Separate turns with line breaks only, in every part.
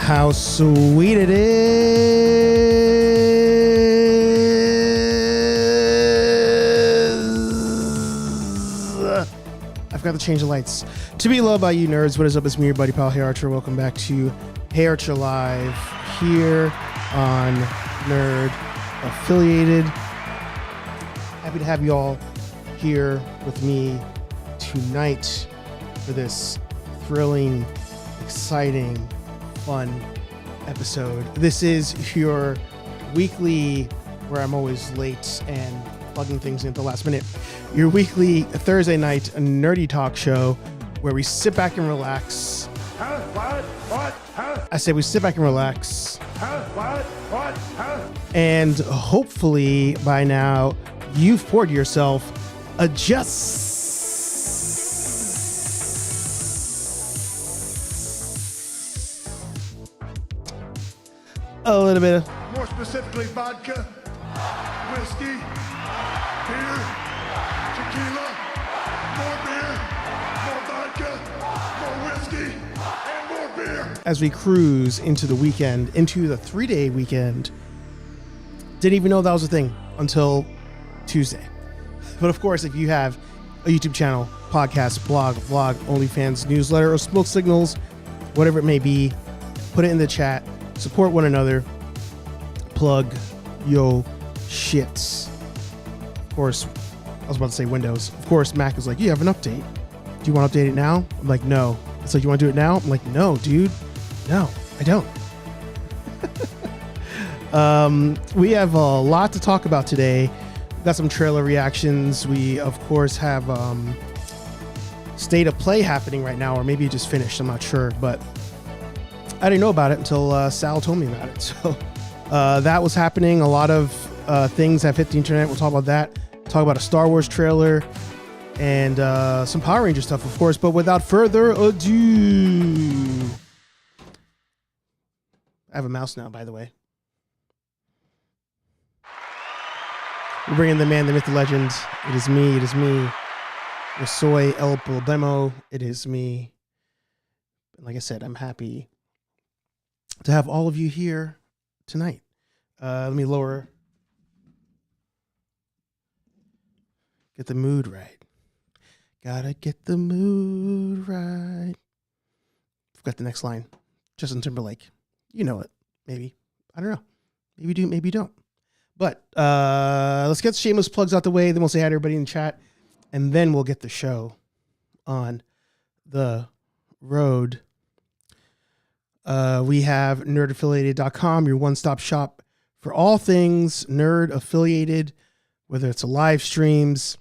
how sweet it is. I forgot to change the lights. To be loved by you nerds, what is up? It's me, your buddy pal, HeyArcher. Welcome back to HeyArcher Live here on Nerd Affiliated. Happy to have you all here with me tonight for this thrilling, exciting, fun episode. This is your weekly, where I'm always late and plugging things in at the last minute, your weekly Thursday night nerdy talk show where we sit back and relax. I say we sit back and relax. And hopefully by now you've poured yourself a a little bit of,
more specifically, vodka, whiskey, beer, tequila, more beer, more vodka, more whiskey, and more beer.
as we cruise into the weekend, into the 3-day weekend. Didn't even know that was a thing until Tuesday. But of course, if you have a YouTube channel, podcast, blog, OnlyFans, newsletter, or smoke signals, whatever it may be, put it in the chat. Support one another. Plug yo shits. Of course, I was about to say Windows. Of course, Mac is like, you have an update. Do you want to update it now? I'm like, no. It's like, you want to do it now? I'm like, no, dude. No, I don't. We have a lot to talk about today. Got some trailer reactions. We, of course, have State of Play happening right now, or maybe it just finished. I'm not sure, but I didn't know about it until Sal told me about it. So that was happening. A lot of things have hit the internet. We'll talk about that. Talk about a Star Wars trailer and some Power Ranger stuff, of course. But without further ado, I have a mouse now, by the way. We're bringing the man, the myth, the legend. It is me. It is me. Yo soy el problema. It is me. And like I said, I'm happy to have all of you here tonight. Let me lower. Get the mood right. Gotta get the mood right. Forgot the next line. Justin Timberlake. You know it. Maybe. I don't know. Maybe you do, maybe you don't. But let's get shameless plugs out the way. Then we'll say hi to everybody in the chat. And then we'll get the show on the road. We have nerdaffiliated.com, your one-stop shop for all things nerd affiliated, whether it's live streams,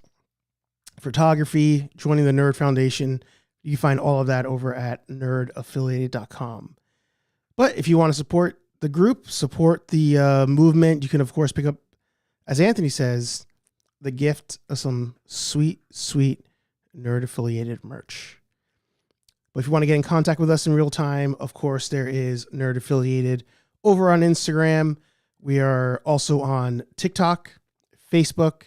photography, joining the Nerd Foundation. You can find all of that over at nerdaffiliated.com. But if you want to support the group, support the movement, you can, of course, pick up, as Anthony says, the gift of some sweet, sweet nerd-affiliated merch. But if you want to get in contact with us in real time, of course, there is Nerd Affiliated over on Instagram. We are also on TikTok, Facebook.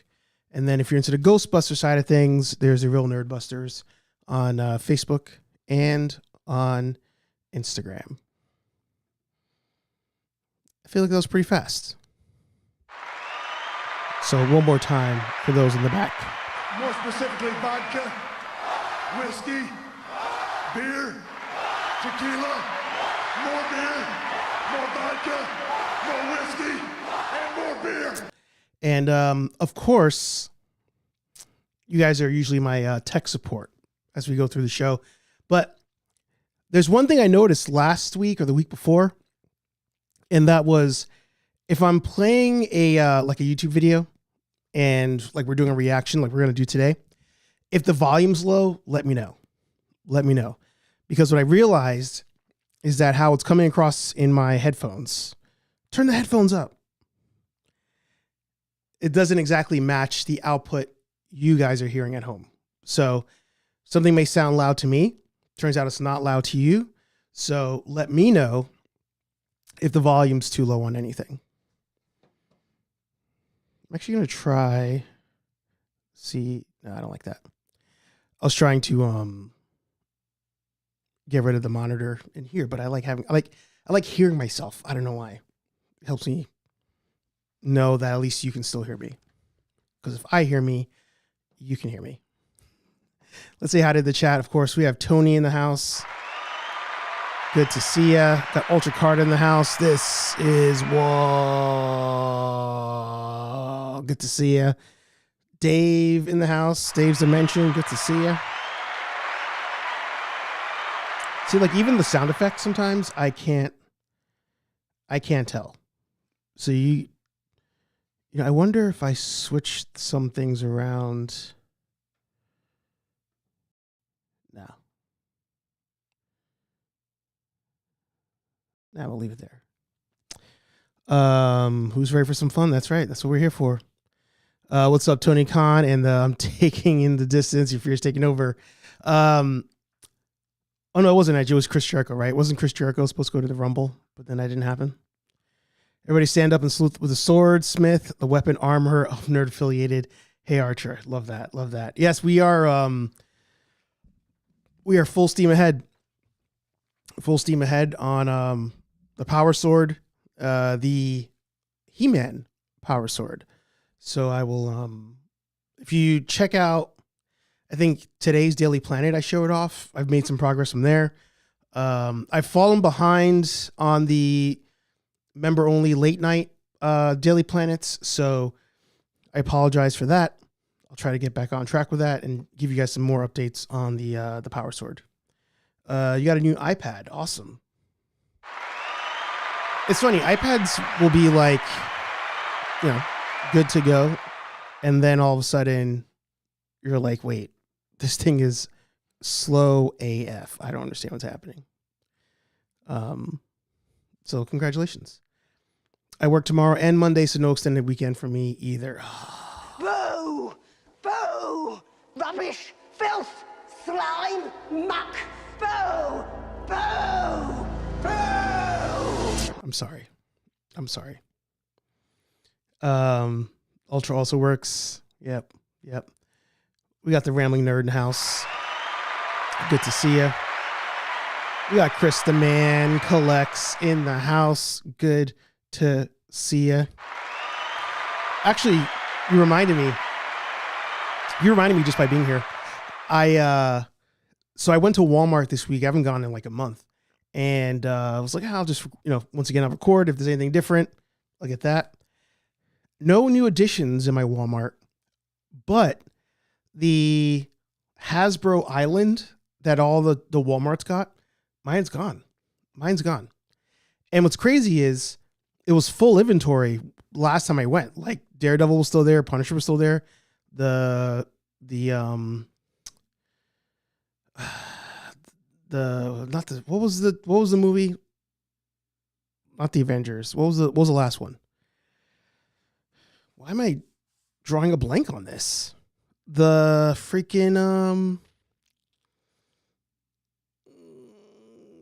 And then if you're into the Ghostbuster side of things, there's the Real Nerdbusters on Facebook and on Instagram. I feel like that was pretty fast. So one more time for those in the back.
More specifically, vodka, whiskey, beer, tequila, more beer, more vodka, more whiskey, and more beer.
And of course, you guys are usually my tech support as we go through the show. But there's one thing I noticed last week or the week before, and that was if I'm playing a like a YouTube video and like we're doing a reaction like we're going to do today, if the volume's low, let me know. Let me know. Because what I realized is that how it's coming across in my headphones. Turn the headphones up. It doesn't exactly match the output you guys are hearing at home. So something may sound loud to me. Turns out it's not loud to you. So let me know if the volume's too low on anything. I'm actually going to try. See, no, I don't like that. I was trying to get rid of the monitor in here, but I like I like hearing myself. I don't know why. It helps me know that at least you can still hear me. Because if I hear me, you can hear me. Let's say hi to the chat. Of course, we have Tony in the house. Good to see ya. Got Ultra Card in the house. This is whoa. Good to see ya. Dave in the house. Dave's Dimension. Good to see ya. See, like even the sound effects sometimes I can't tell. So you know, I wonder if I switched some things around. No. Nah, we'll leave it there. Who's ready for some fun? That's right. That's what we're here for. What's up, Tony Khan? And I'm taking in the distance. Your fear's taking over. Oh no, it wasn't Edge. It was Chris Jericho, right? Wasn't Chris Jericho supposed to go to the Rumble? But then that didn't happen. Everybody stand up and salute with a sword. Smith, the weapon armor of nerd affiliated. HeyArcher. Love that. Love that. Yes, we are full steam ahead. Full steam ahead on the Power Sword, the He-Man Power Sword. So I will, if you check out, I think today's Daily Planet, I showed off. I've made some progress from there. I've fallen behind on the member only late night Daily Planets. So I apologize for that. I'll try to get back on track with that and give you guys some more updates on the Power Sword. You got a new iPad. Awesome. It's funny. iPads will be like, you know, good to go. And then all of a sudden you're like, wait, this thing is slow AF. I don't understand what's happening. So congratulations. I work tomorrow and Monday, so no extended weekend for me either.
Boo! Boo! Rubbish! Filth! Slime! Muck! Boo! Boo! Boo!
I'm sorry. Ultra also works. Yep. We got the Rambling Nerd in the house. Good to see ya. We got Chris the Man Collects in the house. Good to see ya. Actually, you reminded me just by being here. So I went to Walmart this week. I haven't gone in like a month. And I was like, I'll just, once again, I'll record if there's anything different. I'll get that. No new additions in my Walmart, but the Hasbro Island that all the Walmarts got, mine's gone. And what's crazy is it was full inventory last time I went. Like Daredevil was still there, Punisher was still there. What was the movie? Not the Avengers. What was the last one? Why am I drawing a blank on this? The freaking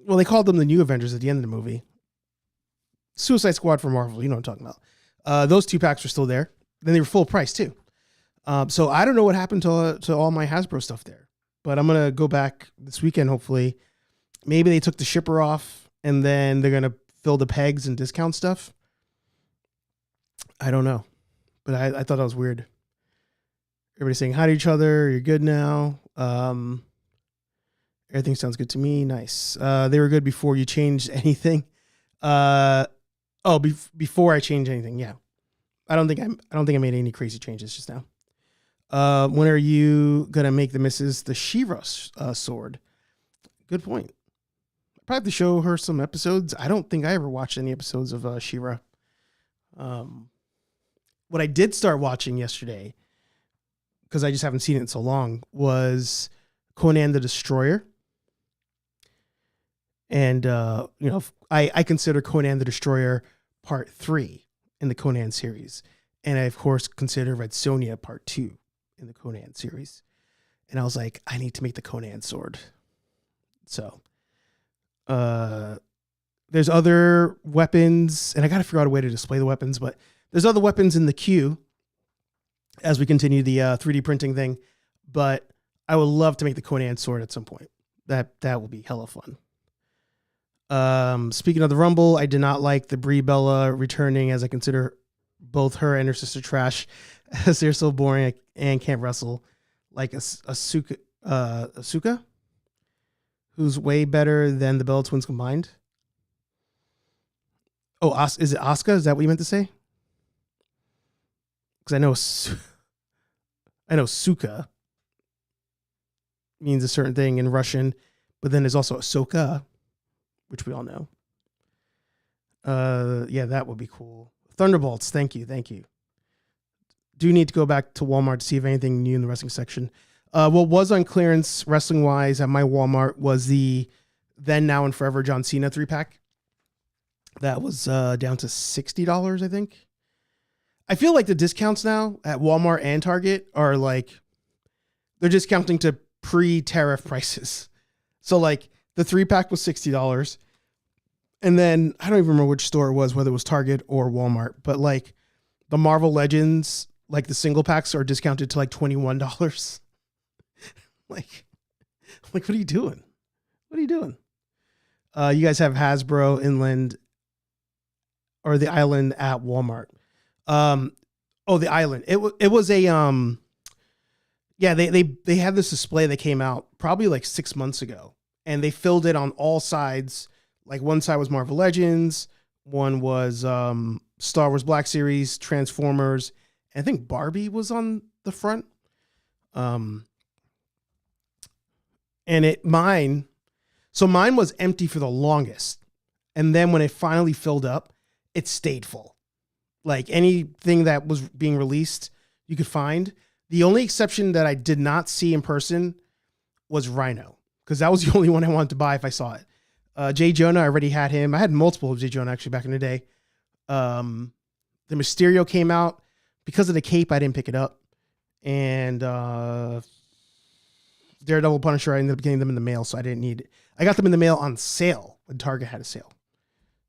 well, they called them the New Avengers at the end of the movie. Suicide Squad for Marvel, you know what I'm talking about. Those 2 packs are still there. Then they were full price too. So I don't know what happened to all my Hasbro stuff there. But I'm going to go back this weekend, hopefully. Maybe they took the shipper off and then they're going to fill the pegs and discount stuff. I don't know. But I thought that was weird. Everybody's saying hi to each other. You're good now. Everything sounds good to me. Nice. They were good before you changed anything. Before I changed anything. Yeah. I don't think I made any crazy changes just now. When are you going to make the missus the She-Ra sword? Good point. I probably have to show her some episodes. I don't think I ever watched any episodes of She-Ra. What I did start watching yesterday, because I just haven't seen it in so long, was Conan the Destroyer. And, I consider Conan the Destroyer Part 3 in the Conan series. And I, of course, consider Red Sonja Part 2 in the Conan series. And I was like, I need to make the Conan sword. So, there's other weapons, and I got to figure out a way to display the weapons, but there's other weapons in the queue as we continue the 3D printing thing. But I would love to make the Conan sword at some point. That will be hella fun. Speaking of the Rumble, I did not like the Brie Bella returning, as I consider both her and her sister trash, as they're so boring and can't wrestle like Asuka, who's way better than the Bella Twins combined. Oh, is it Asuka? Is that what you meant to say? Because I know Suka means a certain thing in Russian, but then there's also Ahsoka, which we all know. Yeah, that would be cool. Thunderbolts, thank you. Do need to go back to Walmart to see if anything new in the wrestling section. What was on clearance wrestling-wise at my Walmart was the Then, Now, and Forever John Cena 3-pack. That was down to $60, I think. I feel like the discounts now at Walmart and Target are like, they're discounting to pre-tariff prices. So like the 3-pack was $60. And then I don't even remember which store it was, whether it was Target or Walmart, but like the Marvel Legends, like the single packs are discounted to like $21. like what are you doing? You guys have Hasbro Inland or the Island at Walmart. The Island. It was a they had this display that came out probably like 6 months ago, and they filled it on all sides. Like one side was Marvel Legends, one was Star Wars Black Series, Transformers, and I think Barbie was on the front. Mine was empty for the longest, and then when it finally filled up, it stayed full. Like anything that was being released, you could find. The only exception that I did not see in person was Rhino, because that was the only one I wanted to buy if I saw it. Jay Jonah, I already had him. I had multiple of Jay Jonah actually back in the day. The Mysterio came out. Because of the cape, I didn't pick it up. And Daredevil, Punisher, I ended up getting them in the mail, so I didn't need it. I got them in the mail on sale when Target had a sale.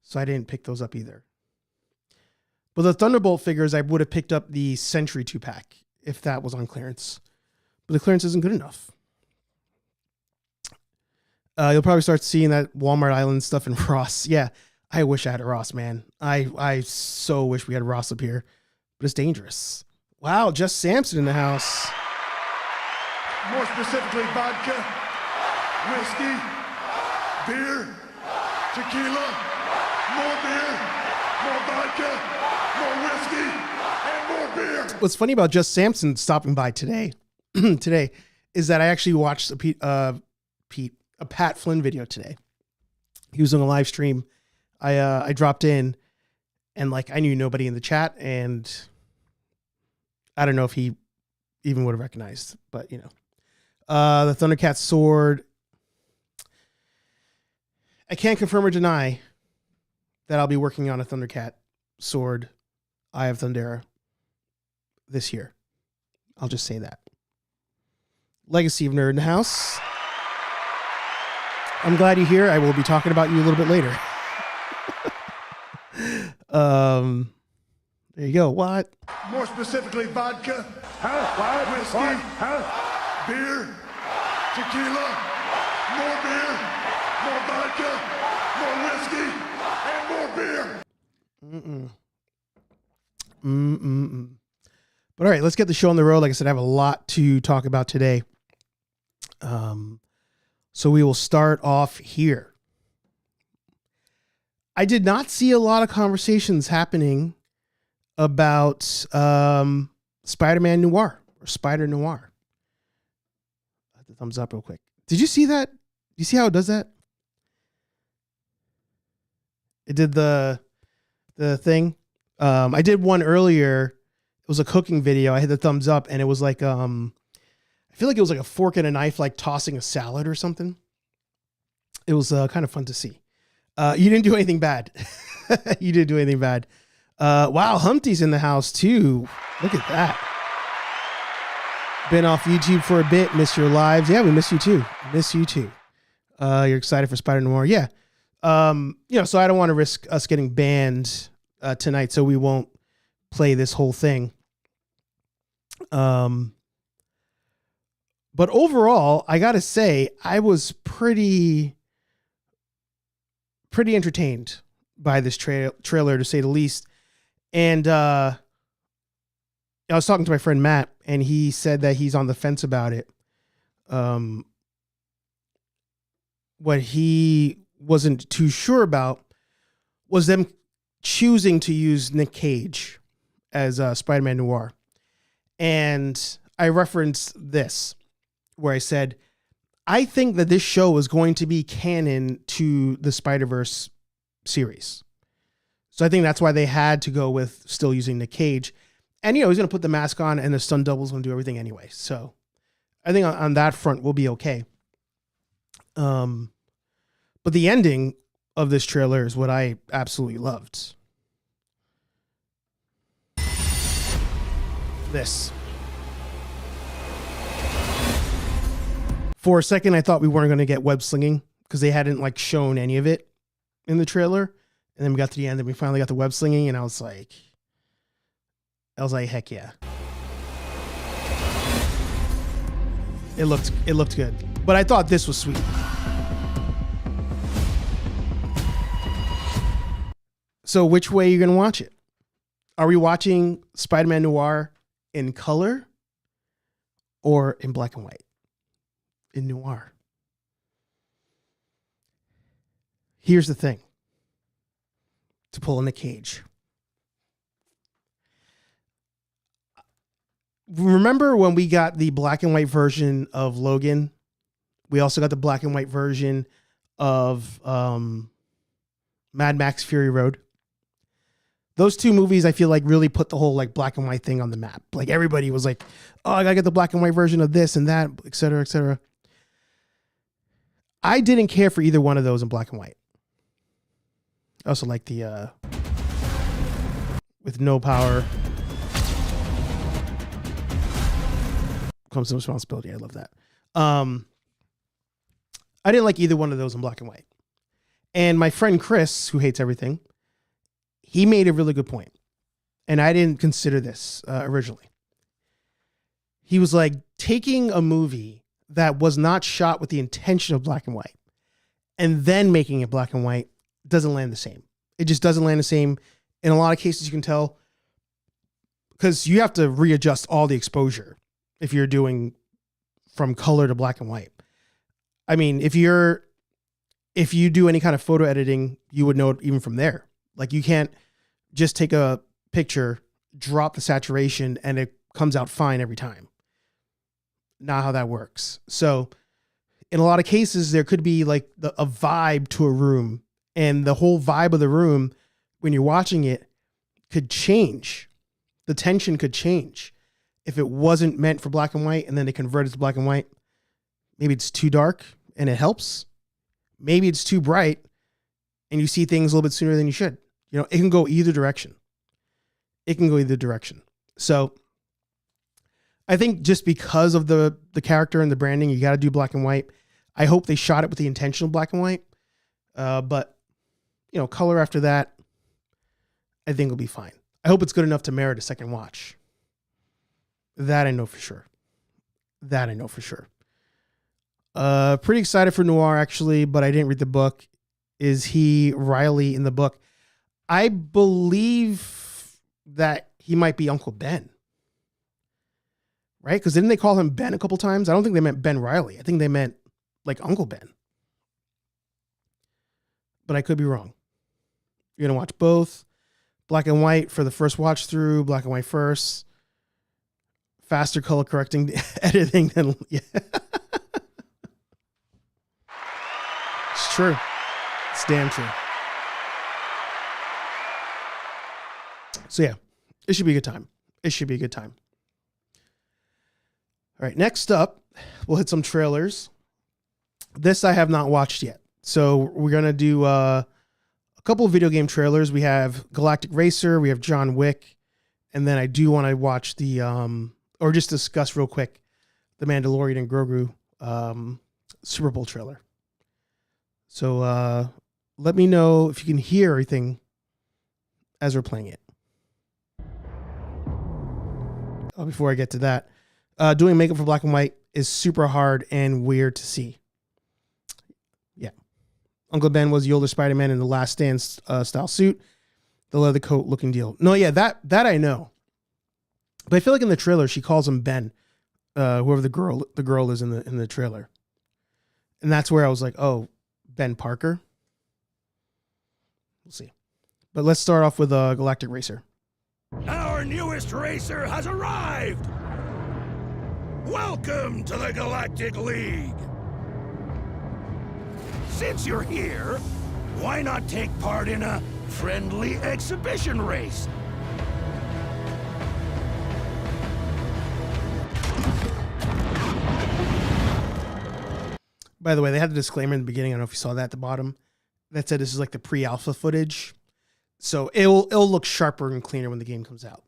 So I didn't pick those up either. But the Thunderbolt figures, I would have picked up the Sentry 2-pack if that was on clearance. But the clearance isn't good enough. You'll probably start seeing that Walmart Island stuff in Ross. Yeah, I wish I had a Ross, man. I so wish we had a Ross up here. But it's dangerous. Wow, Just Samson in the house.
More specifically, vodka, whiskey, beer, tequila, more beer, more vodka, more whiskey, and more beer.
What's funny about Just Samson stopping by today is that I actually watched a Pat Flynn video today. He was on a live stream. I dropped in, and like I knew nobody in the chat, and I don't know if he even would have recognized, but you know, the Thundercat sword. I can't confirm or deny that I'll be working on a Thundercat sword, Eye of Thundera, this year. I'll just say that. Legacy of Nerd in the house. I'm glad you're here. I will be talking about you a little bit later. There you go. What?
More specifically, vodka, whiskey, beer, tequila, more beer, more vodka, more whiskey, and more beer.
But all right, let's get the show on the road. Like I said, I have a lot to talk about today. So we will start off here. I did not see a lot of conversations happening about Spider-Man Noir or Spider Noir. The thumbs up real quick. Did you see that? You see how it does that? It did the thing. I did one earlier. It was a cooking video. I hit the thumbs up, and it was like I feel like it was like a fork and a knife, like tossing a salad or something. It was kind of fun to see. You didn't do anything bad. You didn't do anything bad. Wow, Humpty's in the house too. Look at that. Been off YouTube for a bit. Miss your lives. Yeah, we miss you too. Miss you too. You're excited for Spider Noir. Yeah. So I don't want to risk us getting banned tonight, so we won't play this whole thing. But overall, I gotta say, I was pretty pretty entertained by this trailer, to say the least. And I was talking to my friend Matt, and he said that he's on the fence about it. What he wasn't too sure about was them choosing to use Nick Cage as Spider-Man Noir. And I referenced this, where I said, I think that this show is going to be canon to the Spider-Verse series. So I think that's why they had to go with still using Nick Cage. And, he's going to put the mask on, and the stunt double's going to do everything anyway. So I think on that front, we'll be okay. But the ending of this trailer is what I absolutely loved. This. For a second, I thought we weren't going to get web slinging because they hadn't shown any of it in the trailer. And then we got to the end and we finally got the web slinging, and I was like, heck yeah. It looked good. But I thought this was sweet. So which way are you going to watch it? Are we watching Spider-Man Noir in color or in black and white? In noir. Here's the thing. To pull in the cage. Remember when we got the black and white version of Logan? We also got the black and white version of Mad Max Fury Road. Those two movies, I feel like, really put the whole black and white thing on the map. Everybody was like, oh, I gotta get the black and white version of this and that, et cetera, et cetera. I didn't care for either one of those in black and white. I also like the with no power comes some responsibility. I love that. I didn't like either one of those in black and white. And my friend Chris, who hates everything, he made a really good point. And I didn't consider this originally. He was like, taking a movie that was not shot with the intention of black and white and then making it black and white doesn't land the same. It just doesn't land the same. In a lot of cases, you can tell because you have to readjust all the exposure if you're doing from color to black and white. I mean, if you do any kind of photo editing, you would know it even from there. You can't just take a picture, drop the saturation, and it comes out fine every time. Not how that works. So in a lot of cases, there could be a vibe to a room, and the whole vibe of the room, when you're watching it, could change. The tension could change if it wasn't meant for black and white, and then they convert it to black and white. Maybe it's too dark and it helps. Maybe it's too bright and you see things a little bit sooner than you should. It can go either direction. So I think just because of the character and the branding, you got to do black and white. I hope they shot it with the intention of black and white. But color after that, I think will be fine. I hope it's good enough to merit a second watch. That I know for sure. Pretty excited for Noir, actually, but I didn't read the book. Is he Riley in the book? I believe that he might be Uncle Ben. Right? Because didn't they call him Ben a couple times? I don't think they meant Ben Riley. I think they meant Uncle Ben. But I could be wrong. You're going to watch both. Black and white for the first watch through. Black and white first. Faster color correcting editing than... Yeah. It's true. It's damn true. So yeah, it should be a good time. All right, next up, we'll hit some trailers. This I have not watched yet. So we're going to do a couple of video game trailers. We have Galactic Racer, we have John Wick, and then I do want to watch the, or just discuss real quick, the Mandalorian and Grogu Super Bowl trailer. So let me know if you can hear everything as we're playing it. Before I get to that, doing makeup for black and white is super hard and weird to see. Yeah. Uncle Ben was the older Spider-Man in the Last Stand style suit, the leather coat looking deal. No, yeah, that I know. But I feel like in the trailer she calls him Ben, whoever the girl is in the trailer, and that's where I was like, oh, Ben Parker. We'll see. But let's start off with Galactic Racer.
Our newest racer has arrived! Welcome to the Galactic League! Since you're here, why not take part in a friendly exhibition race?
By the way, they had the disclaimer in the beginning. I don't know if you saw that at the bottom. That said this is like the pre-alpha footage. So it'll look sharper and cleaner when the game comes out.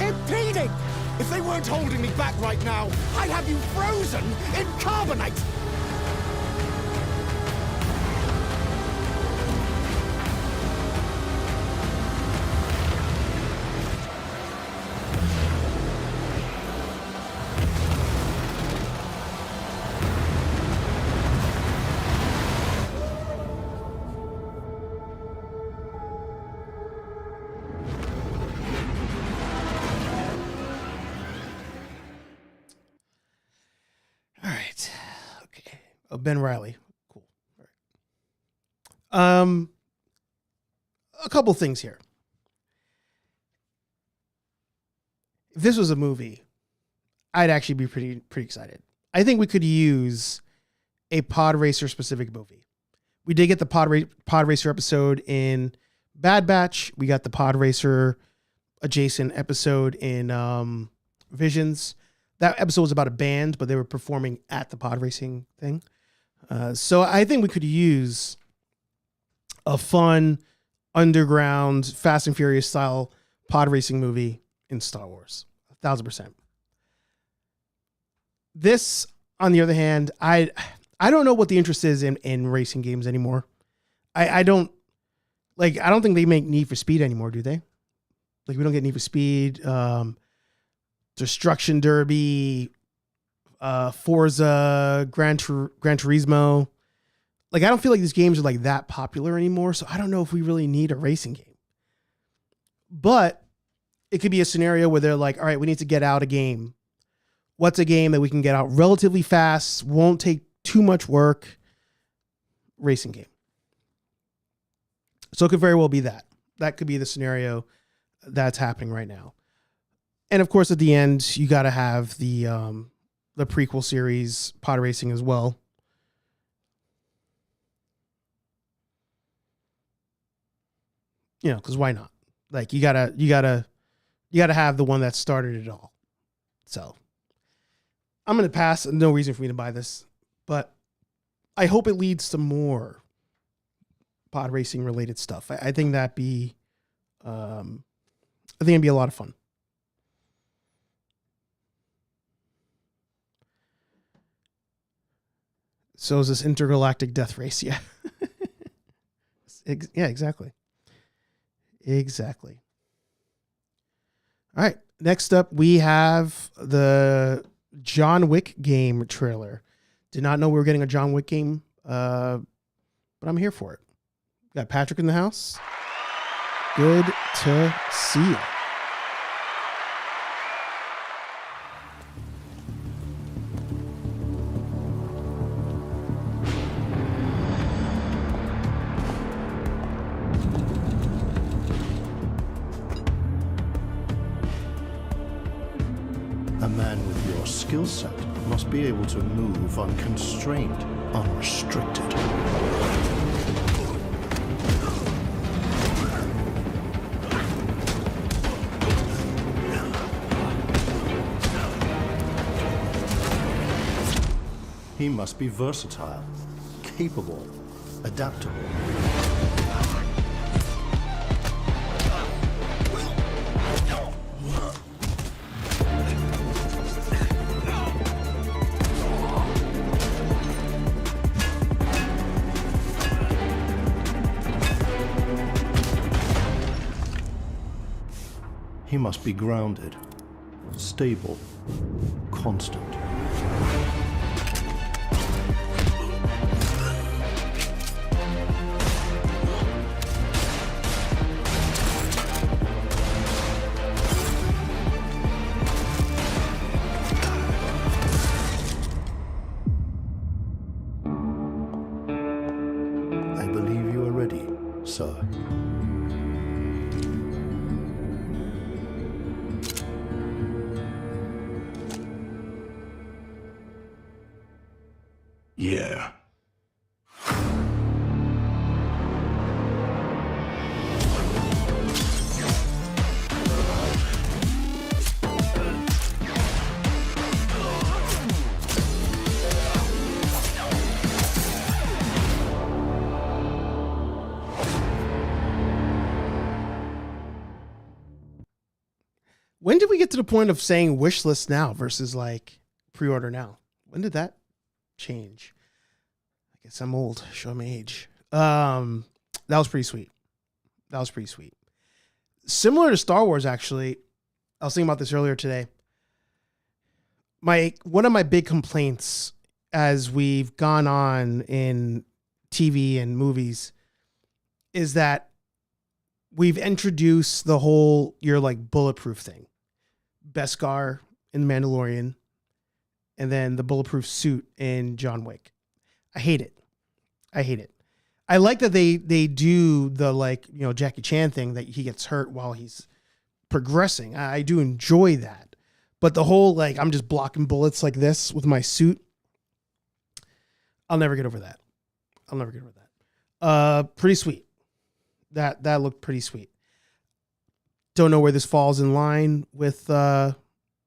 Impeding! If they weren't holding me back right now, I'd have you frozen in carbonite!
Ben Reilly. Cool. All right. A couple things here. If this was a movie, I'd actually be pretty excited. I think we could use a Pod Racer specific movie. We did get the Pod Racer episode in Bad Batch. We got the Pod Racer adjacent episode in Visions. That episode was about a band, but they were performing at the pod racing thing. So I think we could use a fun, underground, Fast and Furious style pod racing movie in Star Wars. 1,000%. This, on the other hand, I don't know what the interest is in racing games anymore. I don't think they make Need for Speed anymore, do they? Like, we don't get Need for Speed, Destruction Derby, Forza, Gran Turismo. Like, I don't feel like these games are like that popular anymore. So I don't know if we really need a racing game. But it could be a scenario where they're like, all right, we need to get out a game. What's a game that we can get out relatively fast, won't take too much work? Racing game. So it could very well be that. That could be the scenario that's happening right now. And of course, at the end, you got to have the prequel series, Pod Racing, as well. You know, because why not? Like, you gotta have the one that started it all. So I'm gonna pass. No reason for me to buy this, but I hope it leads to more pod racing related stuff. I think that'd be, it'd be a lot of fun. So is this intergalactic death race? Yeah. Yeah, exactly. Exactly. All right. Next up, we have the John Wick game trailer. Did not know we were getting a John Wick game, but I'm here for it. Got Patrick in the house. Good to see you.
A man with your skill set must be able to move unconstrained, unrestricted. He must be versatile, capable, adaptable. He must be grounded, stable, constant. I believe you are ready, sir.
Yeah.
When did we get to the point of saying wish list now versus like pre-order now? When did that change? I guess I'm old. Show my age. That was pretty sweet. That was pretty sweet. Similar to Star Wars, actually. I was thinking about this earlier today. One of my big complaints as we've gone on in TV and movies is that we've introduced the whole you're like bulletproof thing. Beskar in The Mandalorian, and then the bulletproof suit in John Wick. I hate it. I hate it. I like that they do the like, you know, Jackie Chan thing that he gets hurt while he's progressing. I do enjoy that. But the whole like I'm just blocking bullets like this with my suit, I'll never get over that. I'll never get over that. Pretty sweet. That looked pretty sweet. Don't know where this falls in line with the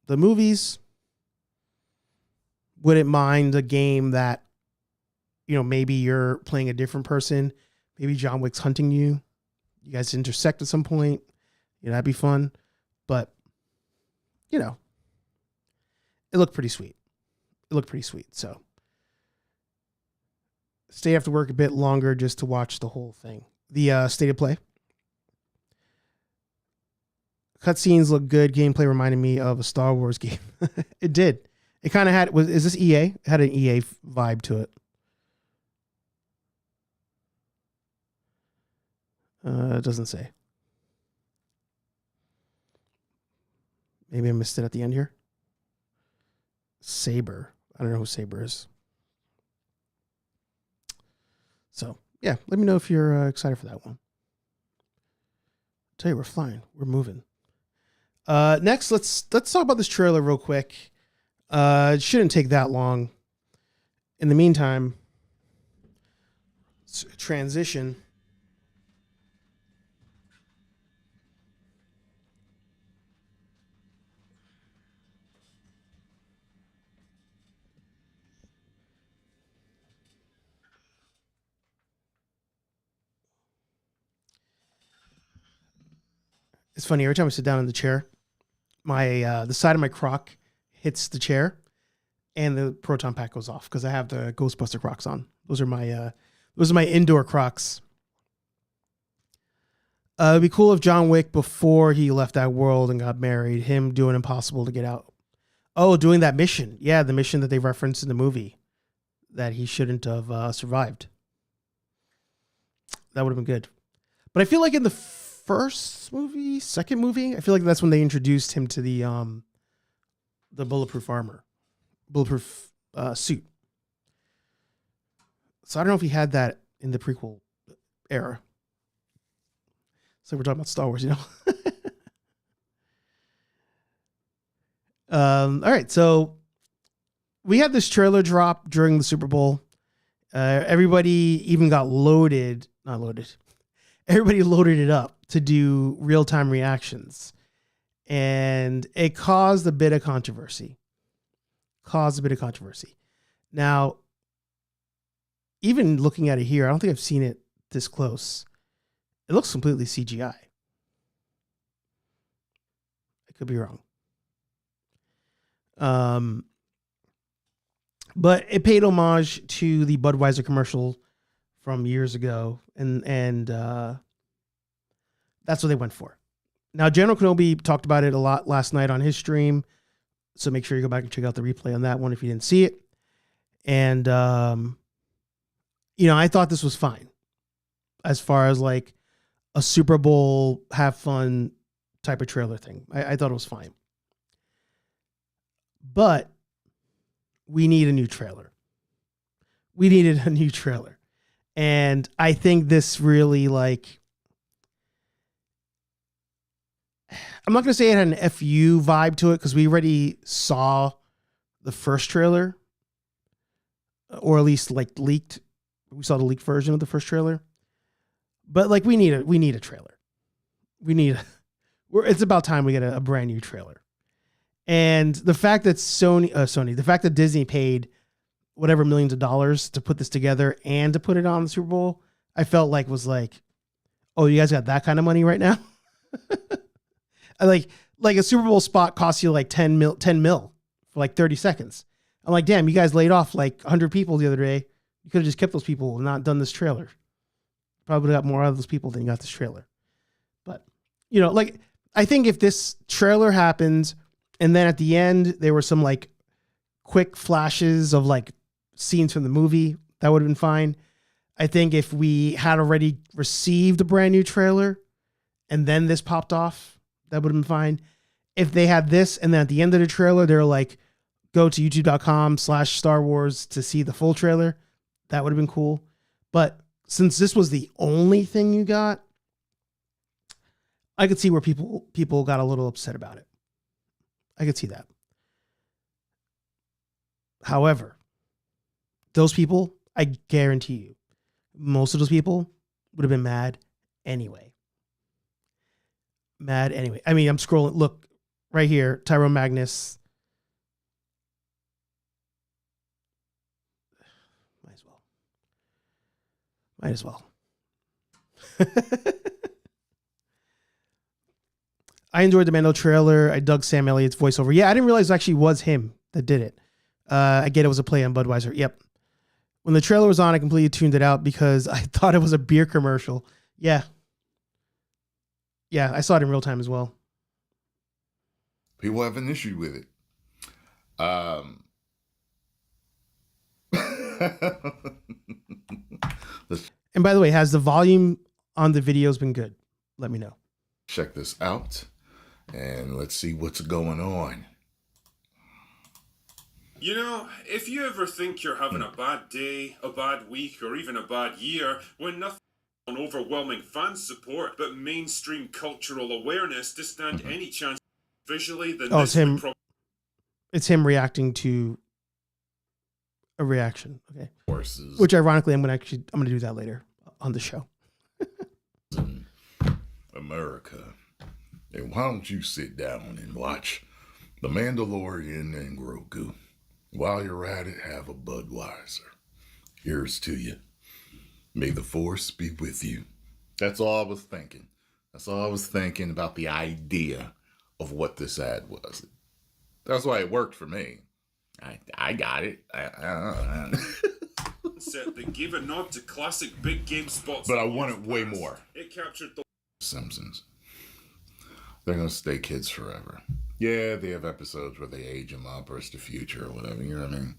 movies. Wouldn't mind a game that, you know, maybe you're playing a different person. Maybe John Wick's hunting you. You guys intersect at some point. You know, that'd be fun. But, you know, it looked pretty sweet. It looked pretty sweet. So, stay after work a bit longer just to watch the whole thing. The state of play. Cutscenes look good. Gameplay reminded me of a Star Wars game. It did. It kind of had, is this EA? It had an EA vibe to it. It doesn't say. Maybe I missed it at the end here. Saber. I don't know who Saber is. So, yeah, let me know if you're excited for that one. I'll tell you, we're flying. We're moving. Next, let's talk about this trailer real quick. It shouldn't take that long. In the meantime, transition. It's funny, every time I sit down in the chair, my the side of my croc hits the chair and the proton pack goes off because I have the Ghostbuster Crocs on. Those are my indoor Crocs. It'd be cool if John Wick, before he left that world and got married, him doing impossible to get out. Oh, doing that mission. Yeah, the mission that they referenced in the movie that he shouldn't have survived. That would have been good. But I feel like in the second movie, I feel like that's when they introduced him to the bulletproof armor, bulletproof suit. So I don't know if he had that in the prequel era. So we're talking about Star Wars, you know. All right, so we had this trailer drop during the Super Bowl. Everybody even got everybody loaded it up to do real-time reactions. And it caused a bit of controversy. Now, even looking at it here, I don't think I've seen it this close. It looks completely CGI. I could be wrong. But it paid homage to the Budweiser commercial from years ago, and that's what they went for. Now, General Kenobi talked about it a lot last night on his stream, so make sure you go back and check out the replay on that one if you didn't see it. And I thought this was fine as far as like a Super Bowl have fun type of trailer thing. I thought it was fine. But we need a new trailer. We needed a new trailer. And I think this really like, I'm not going to say it had an FU vibe to it because we already saw the first trailer, or at least like leaked. We saw the leaked version of the first trailer. But like we need a trailer. It's about time we get a brand new trailer. And the fact that the fact that Disney paid whatever millions of dollars to put this together and to put it on the Super Bowl, I felt like was like, oh, you guys got that kind of money right now? like a Super Bowl spot costs you like 10 mil for like 30 seconds. I'm like, damn, you guys laid off like 100 people the other day. You could have just kept those people and not done this trailer. Probably got more out of those people than you got this trailer. But, like, I think if this trailer happened and then at the end there were some like quick flashes of like scenes from the movie, that would have been fine. I think if we had already received a brand new trailer and then this popped off, that would have been fine. If they had this and then at the end of the trailer, they're like, go to youtube.com/Star Wars to see the full trailer, that would have been cool. But since this was the only thing you got, I could see where people got a little upset about it. I could see that. However, those people, I guarantee you, most of those people would have been mad anyway. I mean, I'm scrolling. Look, right here, Tyrone Magnus. Might as well. I enjoyed the Mando trailer. I dug Sam Elliott's voiceover. Yeah, I didn't realize it actually was him that did it. I get it was a play on Budweiser. Yep. When the trailer was on, I completely tuned it out because I thought it was a beer commercial. Yeah. Yeah, I saw it in real time as well.
People have an issue with it.
And by the way, has the volume on the videos been good? Let me know.
Check this out and let's see what's going on.
If you ever think you're having a bad day, a bad week, or even a bad year, when nothing on overwhelming fan support but mainstream cultural awareness to stand any chance visually, then
it's him. It's him reacting to a reaction. Okay.
Horses.
Which ironically, I'm gonna do that later on the show.
America. And why don't you sit down and watch The Mandalorian and Grogu? While you're at it, have a Budweiser. Here's to you. May the Force be with you. That's all I was thinking. That's all I was thinking about the idea of what this ad was. That's why it worked for me. I got it.
They gave a nod to classic big game spots.
But I wanted way more.
It captured the
Simpsons. They're going to stay kids forever. Yeah, they have episodes where they age them up or it's the future or whatever, you know what I mean?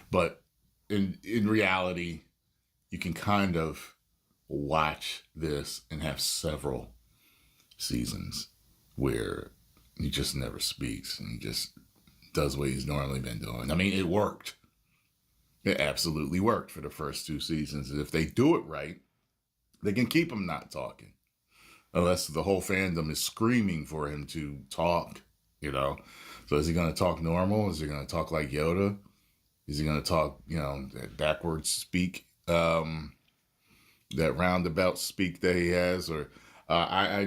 But in reality, you can kind of watch this and have several seasons where he just never speaks and he just does what he's normally been doing. I mean, it worked. It absolutely worked for the first 2 seasons. If they do it right, they can keep him not talking. Unless the whole fandom is screaming for him to talk, So is he going to talk normal? Is he going to talk like Yoda? Is he going to talk, that backwards speak, that roundabout speak that he has? Or I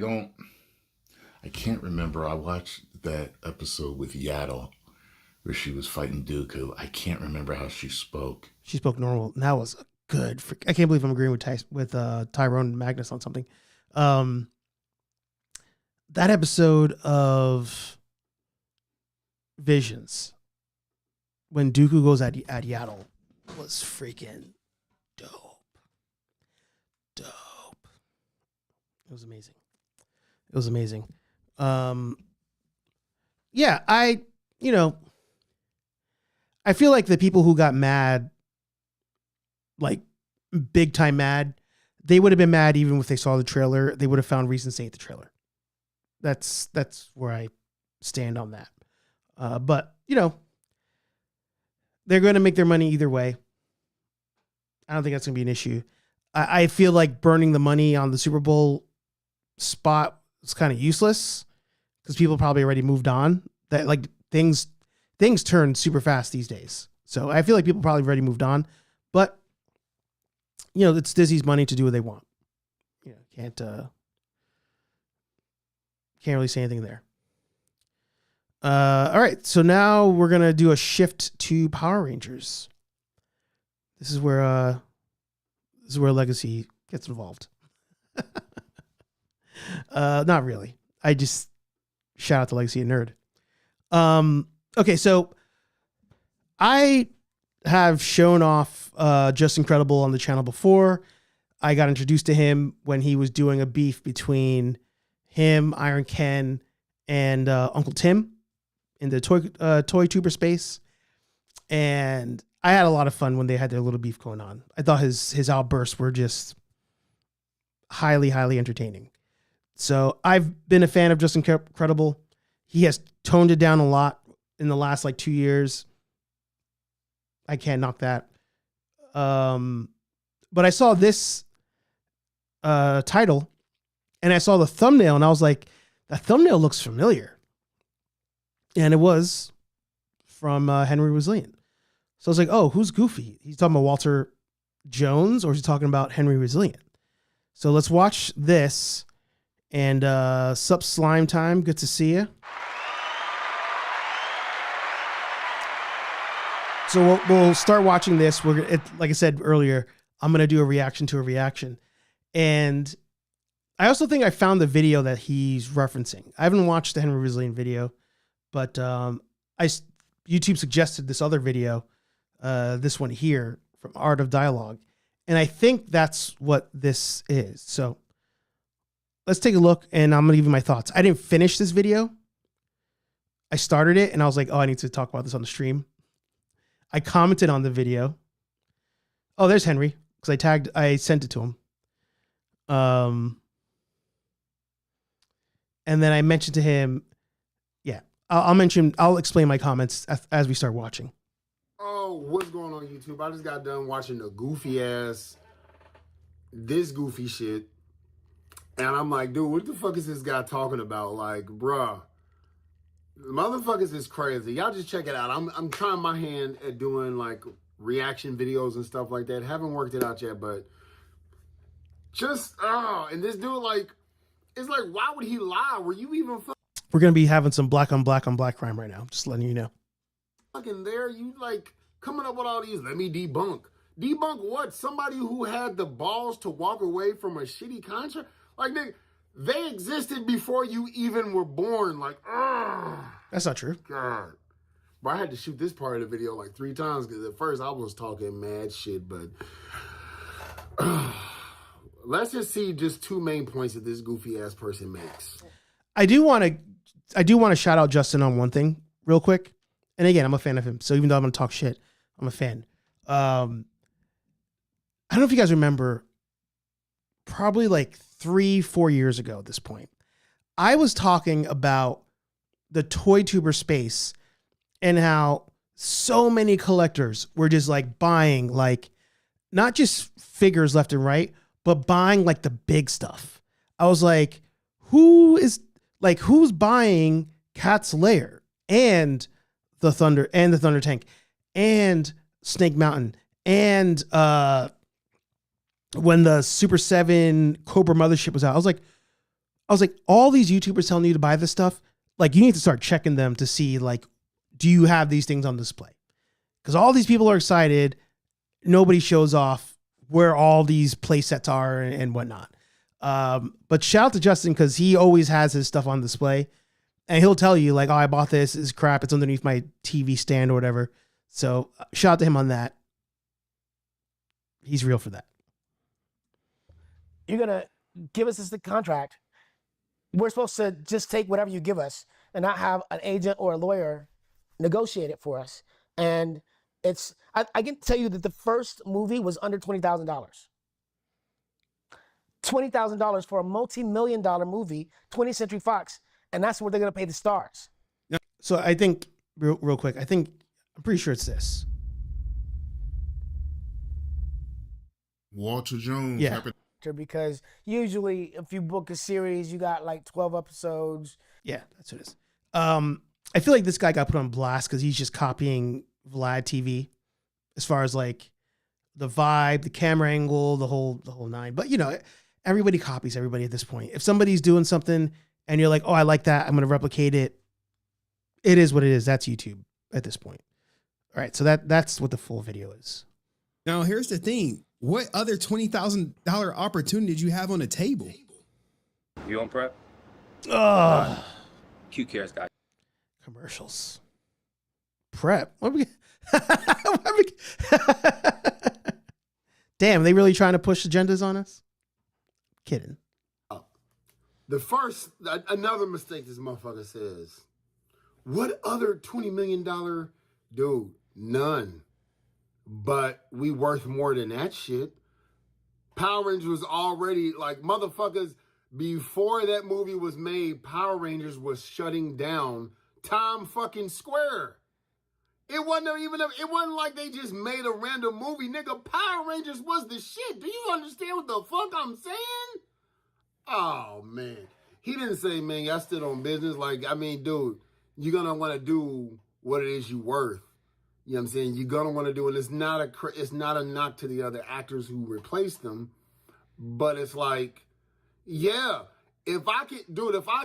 can't remember. I watched that episode with Yaddle where she was fighting Dooku. I can't remember how she spoke.
She spoke normal. And that was a good. I can't believe I'm agreeing with Tyrone Magnus on something. That episode of Visions when Dooku goes at Yaddle was freaking dope. It was amazing. Yeah, I feel like the people who got mad, like big time mad, they would have been mad even if they saw the trailer. They would have found reasons to hate the trailer. That's where I stand on that. But they're going to make their money either way. I don't think that's going to be an issue. I feel like burning the money on the Super Bowl spot is kind of useless because people probably already moved on. That like things turn super fast these days. So I feel like people probably already moved on, but it's Disney's money to do what they want. Can't really say anything there. All right. So now we're going to do a shift to Power Rangers. This is where Legacy gets involved. Not really. I just shout out to Legacy and Nerd. Okay, so I have shown off Just Incredible on the channel before. I got introduced to him when he was doing a beef between him, Iron Ken, and Uncle Tim in the toy tuber space. And I had a lot of fun when they had their little beef going on. I thought his outbursts were just highly, highly entertaining. So I've been a fan of Just Incredible. He has toned it down a lot in the last 2 years. I can't knock that. But I saw this title and I saw the thumbnail and I was like, that thumbnail looks familiar. And it was from Henry Resilient. So I was like, oh, who's Goofy? He's talking about Walter Jones or is he talking about Henry Resilient? So let's watch this. And sup slime time. Good to see you. So we'll start watching this. Like I said earlier, I'm going to do a reaction to a reaction. And I also think I found the video that he's referencing. I haven't watched the Henry Resilient video, but YouTube suggested this other video, this one here from Art of Dialogue. And I think that's what this is. So let's take a look and I'm going to give you my thoughts. I didn't finish this video. I started it and I was like, oh, I need to talk about this on the stream. I commented on the video. Oh, there's Henry because I sent it to him. And then I mentioned to him, yeah, I'll explain my comments as we start watching.
Oh, what's going on YouTube? I just got done watching the goofy shit. And I'm like, dude, what the fuck is this guy talking about? Like, bruh, motherfuckers is crazy. Y'all just check it out. I'm trying my hand at doing reaction videos and stuff like that. Haven't worked it out yet, but just, and this dude, it's like, why would he lie? Were you even
We're going to be having some black on black crime right now. Just letting you know.
Fucking there? You coming up with all these, let me debunk. Debunk what? Somebody who had the balls to walk away from a shitty contract? They existed before you even were born.
That's not true.
God. But I had to shoot this part of the video 3 times because at first I was talking mad shit, but let's just see just 2 main points that this goofy ass person makes.
I do want to shout out Justin on one thing real quick. And again, I'm a fan of him. So even though I'm going to talk shit, I'm a fan. I don't know if you guys remember, probably 3-4 years ago at this point, I was talking about the toy tuber space and how so many collectors were just buying not just figures left and right, but buying the big stuff. I was like, who's buying Cat's Lair and the Thunder Tank and Snake Mountain and when the Super 7 Cobra Mothership was out, I was like, all these YouTubers telling you to buy this stuff, you need to start checking them to see, do you have these things on display? Because all these people are excited. Nobody shows off where all these play sets are and whatnot. But shout out to Justin because he always has his stuff on display, and he'll tell you like, "Oh, I bought this. It's crap. It's underneath my TV stand or whatever." So shout out to him on that. He's real for that.
You're gonna give us this contract. We're supposed to just take whatever you give us and not have an agent or a lawyer negotiate it for us. And it's I can tell you that the first movie was under $20,000. $20,000 for a multi-million-dollar movie, 20th Century Fox, and that's what they're gonna pay the stars.
So I think real quick, I'm pretty sure it's this.
Walter Jones.
Yeah.
Because usually if you book a series, you got like 12 episodes.
Yeah, that's what it is. I feel like this guy got put on blast because he's just copying Vlad TV as far as like the vibe, the camera angle, the whole nine. But you know, everybody copies everybody at this point. If somebody's doing something and you're like, oh, I like that, I'm going to replicate it. It is what it is. That's YouTube at this point. All right, so that's what the full video is.
Now, here's the thing. What other $20,000 opportunity did you have on the table?
You on prep? Q Cares guy.
Commercials. Prep. What we Damn, they really trying to push agendas on us? Kidding.
Another mistake this motherfucker says. What other $20 million dude? None. But we worth more than that shit. Power Rangers was already like motherfuckers before that movie was made. Power Rangers was shutting down Time fucking Square. It wasn't like they just made a random movie, nigga. Power Rangers was the shit. Do you understand what the fuck I'm saying? Oh man, he didn't say, man, y'all stood on business. Like, I mean, dude, you're gonna want to do what it is you worth. You know what I'm saying? You're going to want to do it. It's not a knock to the other actors who replaced them, but it's like, yeah, if I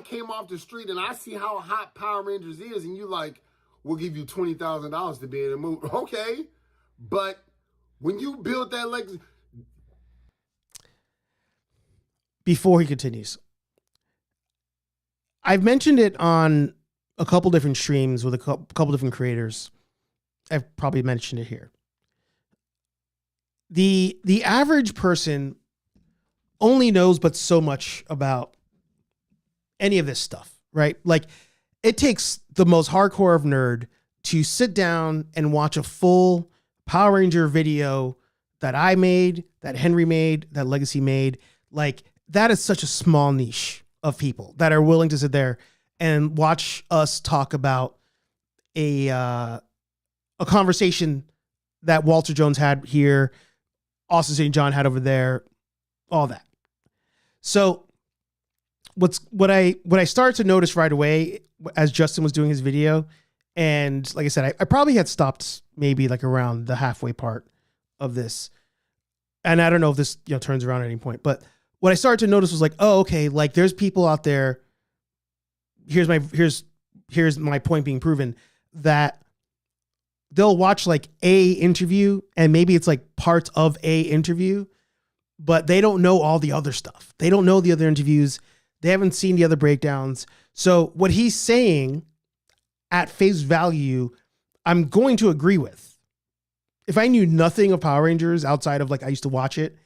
came off the street and I see how hot Power Rangers is and you like, we'll give you $20,000 to be in a movie. Okay. But when you build that legacy.
Before he continues, I've mentioned it on a couple different streams with a couple different creators. I've probably mentioned it here. The average person only knows but so much about any of this stuff, right? Like, it takes the most hardcore of nerd to sit down and watch a full Power Ranger video that I made, that Henry made, that Legacy made. Like, that is such a small niche of people that are willing to sit there and watch us talk about a conversation that Walter Jones had here, Austin St. John had over there, all that. So what I started to notice right away as Justin was doing his video, and like I said, I probably had stopped maybe like around the halfway part of this. And I don't know if this, you know, turns around at any point, but what I started to notice was like, oh, okay, like there's people out there. Here's my point being proven, that they'll watch like a interview and maybe it's like parts of a interview, but they don't know all the other stuff. They don't know the other interviews. They haven't seen the other breakdowns. So what he's saying at face value, I'm going to agree with. If I knew nothing of Power Rangers outside of like, I used to watch it,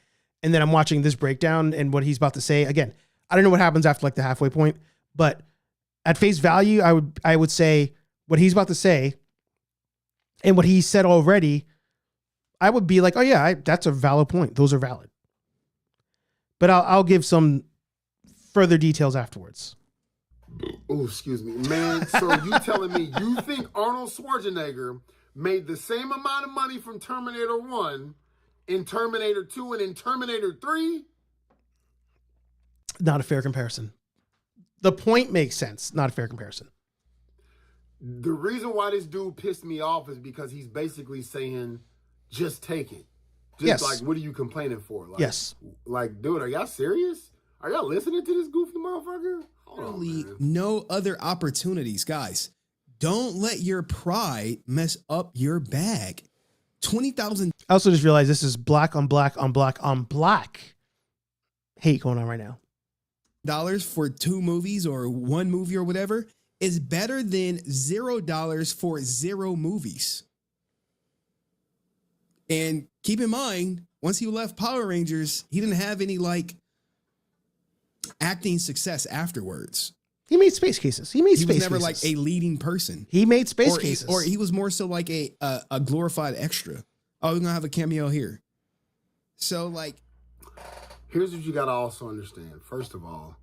and then I'm watching this breakdown and what he's about to say, again, I don't know what happens after like the halfway point, but at face value, I would say what he's about to say and what he said already, I would be like, oh yeah, that's a valid point. Those are valid. But I'll give some further details afterwards.
Oh, excuse me, man. So you telling me you think Arnold Schwarzenegger made the same amount of money from Terminator 1 in Terminator 2 and in Terminator 3?
Not a fair comparison. The point makes sense. Not a fair comparison.
The reason why this dude pissed me off is because he's basically saying, just take it. Just
yes.
Like, what are you complaining for? Like,
yes.
Like, dude, are y'all serious? Are y'all listening to this goofy motherfucker?
No other opportunities, guys. Don't let your pride mess up your bag. $20,000
I also just realized this is black on black on black on black hate going on right now.
for 2 movies or 1 movie or whatever is better than $0 for 0 movies. And keep in mind, once he left Power Rangers, he didn't have any like acting success afterwards.
He made Space Cases. He was
never like a leading person.
He made Space Cases.
Or he was more so like a glorified extra. Oh, we're going to have a cameo here. So like,
here's what you got to also understand. First of all,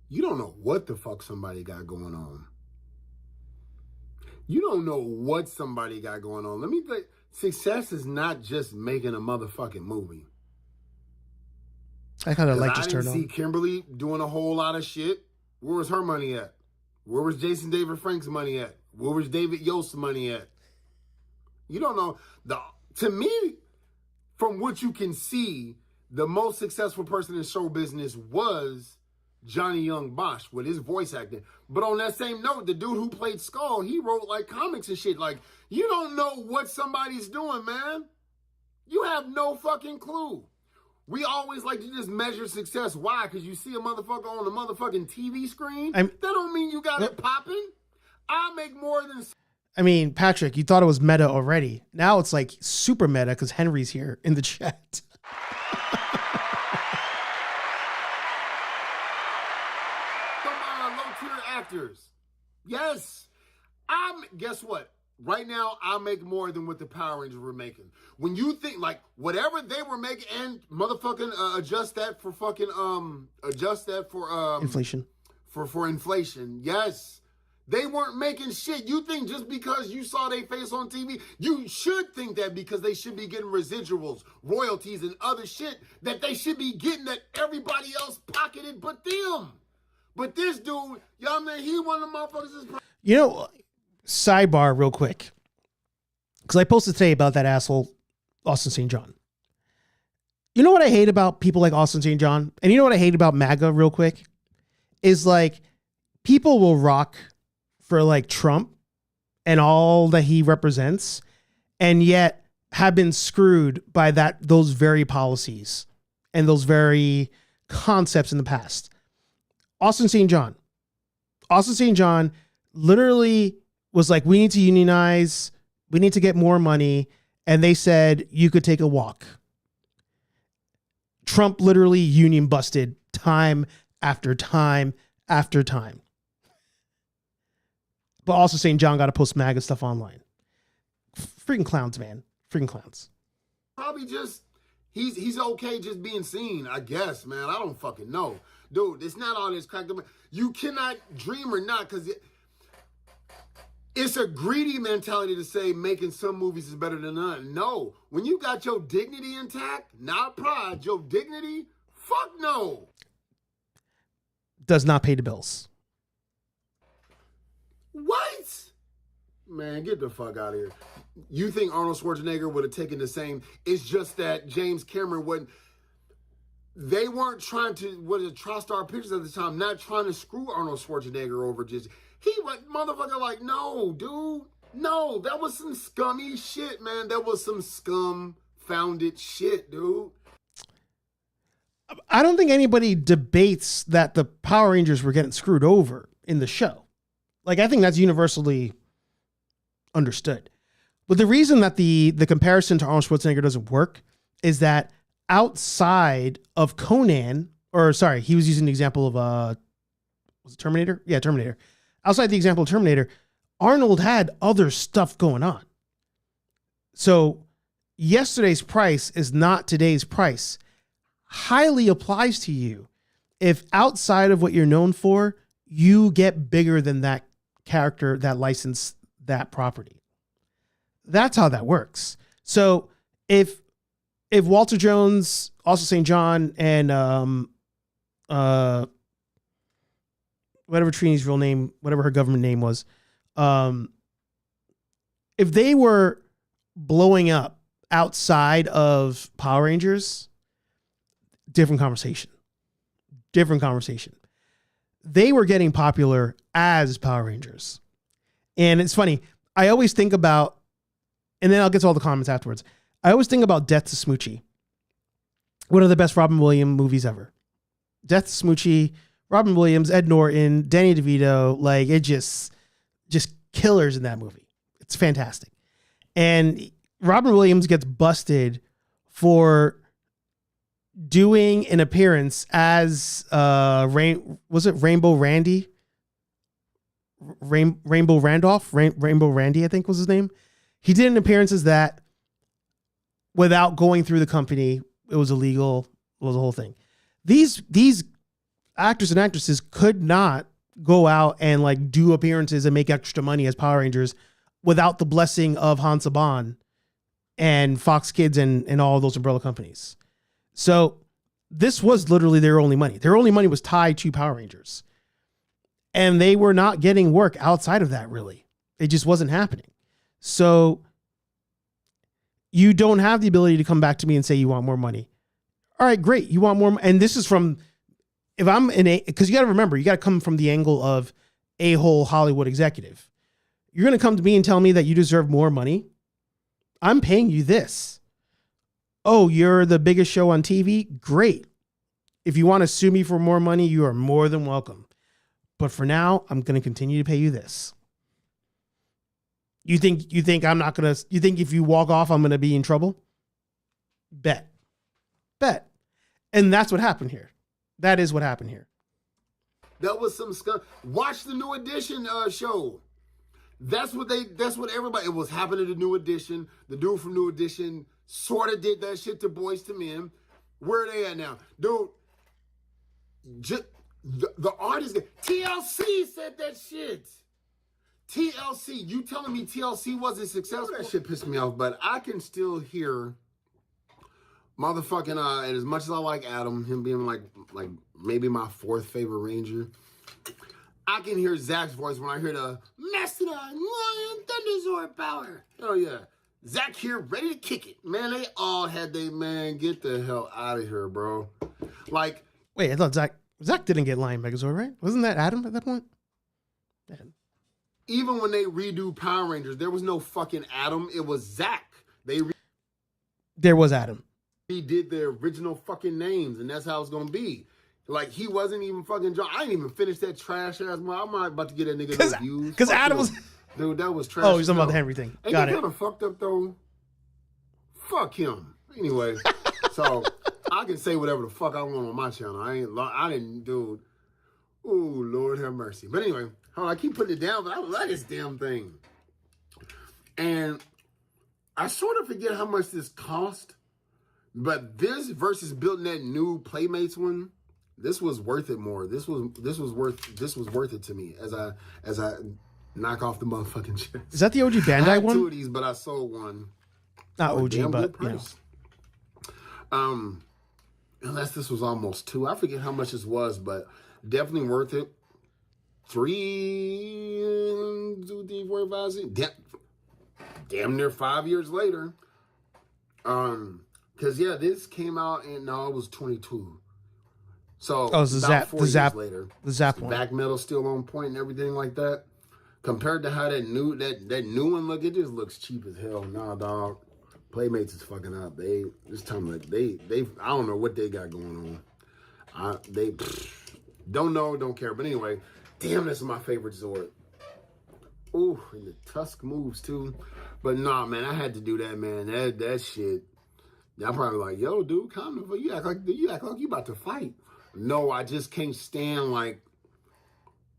you don't know what the fuck somebody got going on. You don't know what somebody got going on. Let me tell you, success is not just making a motherfucking movie.
I kind of like just turn on.
I didn't see Kimberly doing a whole lot of shit. Where was her money at? Where was Jason David Frank's money at? Where was David Yost's money at? You don't know. To me, from what you can see, the most successful person in show business was Johnny Young Bosch with his voice acting. But on that same note, the dude who played Skull, he wrote like comics and shit. Like, you don't know what somebody's doing, man. You have no fucking clue. We always like to just measure success. Why? Because you see a motherfucker on the motherfucking TV screen? That don't mean you got it popping. I make more than...
I mean, Patrick, you thought it was meta already. Now it's like super meta because Henry's here in the chat.
Low-tier actors. Yes. Guess what? Right now, I make more than what the Power Rangers were making. When you think, like, whatever they were making, and motherfucking adjust that for
Inflation.
For inflation, yes. They weren't making shit. You think just because you saw their face on TV, you should think that because they should be getting residuals, royalties, and other shit that they should be getting that everybody else pocketed but them. But this dude, y'all know he one of the motherfuckers.
You know, sidebar real quick. Because I posted today about that asshole, Austin St. John. You know what I hate about people like Austin St. John? And you know what I hate about MAGA real quick? Is like, people will rock for like Trump and all that he represents, and yet have been screwed by those very policies and those very concepts in the past. Austin St. John literally was like, we need to unionize, we need to get more money, and they said you could take a walk. Trump literally union busted time after time after time. But also St. John got to post MAGA stuff online. Freaking clowns, man. Freaking clowns.
Probably just, he's okay just being seen, I guess, man. I don't fucking know. Dude, it's not all this cracked up. You cannot dream or not, because it's a greedy mentality to say making some movies is better than none. No. When you got your dignity intact, not pride, your dignity, fuck no.
Does not pay the bills.
What? Man, get the fuck out of here. You think Arnold Schwarzenegger would have taken the same? It's just that James Cameron wouldn't. They weren't trying to, TriStar Pictures at the time, not trying to screw Arnold Schwarzenegger over. Just, he was, motherfucker, like, no, dude. No, that was some scummy shit, man. That was some scum-founded shit, dude.
I don't think anybody debates that the Power Rangers were getting screwed over in the show. Like, I think that's universally understood. But the reason that the comparison to Arnold Schwarzenegger doesn't work is that outside of Conan, or sorry, he was using the example of, was it Terminator? Yeah, Terminator. Outside the example of Terminator, Arnold had other stuff going on. So yesterday's price is not today's price. Highly applies to you if outside of what you're known for, you get bigger than that character, that license, that property. That's how that works. So if Walter Jones, also St. John, and whatever Trini's real name, whatever her government name was, if they were blowing up outside of Power Rangers, different conversation. They were getting popular as Power Rangers. And it's funny. I always think about, and then I'll get to all the comments afterwards. I always think about Death to Smoochie. One of the best Robin Williams movies ever. Death to Smoochie, Robin Williams, Ed Norton, Danny DeVito, like it just killers in that movie. It's fantastic. And Robin Williams gets busted for doing an appearance as was it Rainbow Randy? Rainbow Randolph? Rainbow Randy, I think was his name. He did an appearance as that without going through the company. It was illegal. It was a whole thing. These actors and actresses could not go out and like do appearances and make extra money as Power Rangers without the blessing of Hans Saban and Fox Kids and all those umbrella companies. So this was literally their only money. Their only money was tied to Power Rangers. And they were not getting work outside of that, really. It just wasn't happening. So you don't have the ability to come back to me and say you want more money. All right, great. You want more. And this is from, if I'm because you got to remember, you got to come from the angle of a-hole Hollywood executive. You're going to come to me and tell me that you deserve more money. I'm paying you this. Oh, you're the biggest show on TV? Great. If you want to sue me for more money, you are more than welcome. But for now, I'm going to continue to pay you this. You think I'm not going to, you think if you walk off, I'm going to be in trouble? Bet. And that's what happened here. That is what happened here.
That was some scum. Watch the New Edition show. That's what everybody, it was happening to New Edition. The dude from New Edition sort of did that shit to Boyz II Men. Where are they at now? Dude, the artist, TLC said that shit. TLC, you telling me TLC wasn't successful? That shit pissed me off, but I can still hear motherfucking, and as much as I like Adam, him being like maybe my fourth favorite Ranger, I can hear Zach's voice when I hear the Mastodon Lion Thunderzord power. Oh yeah. Zach here, ready to kick it. Man, they all had man, get the hell out of here, bro. Like,
wait, I thought Zach didn't get Lion Megazord, right? Wasn't that Adam at that point? Man.
Even when they redo Power Rangers, there was no fucking Adam. It was Zach.
There was Adam.
He did the original fucking names, and that's how it's gonna be. Like, he wasn't even fucking John. I didn't even finish that trash ass movie. I'm not about to get that nigga no views.
Because Adam was...
Dude, that was trash.
Oh, he's talking about the Henry thing.
Ain't
Got
that
it.
kind of fucked up, though? Fuck him. Anyway, so I can say whatever the fuck I want on my channel. I didn't, dude. Ooh, Lord have mercy. But anyway, hold on, I keep putting it down, but I love this damn thing. And I sort of forget how much this cost, but this versus building that new Playmates one, this was worth it more. This was worth it to me as I knock off the motherfucking chest.
Is that the OG Bandai
I had
one?
two of these, but I sold one.
Not OG,
damn
but
good price. Unless this was almost two. I forget how much this was, but definitely worth it. 3, 2, 3, 4, 5, 6. Damn near 5 years later. Because yeah, this came out in it was 22. So
about 4 years
later.
The Zap one.
Back metal still on point and everything like that. Compared to how that new one look, it just looks cheap as hell. Nah, dog. Playmates is fucking up. They I don't know what they got going on. They don't know, don't care. But anyway, damn, this is my favorite Zord. Ooh, and the Tusk moves too. But nah, man, I had to do that, man. That shit. Y'all probably like, yo, dude, calm the fuck. You act like you about to fight. No, I just can't stand like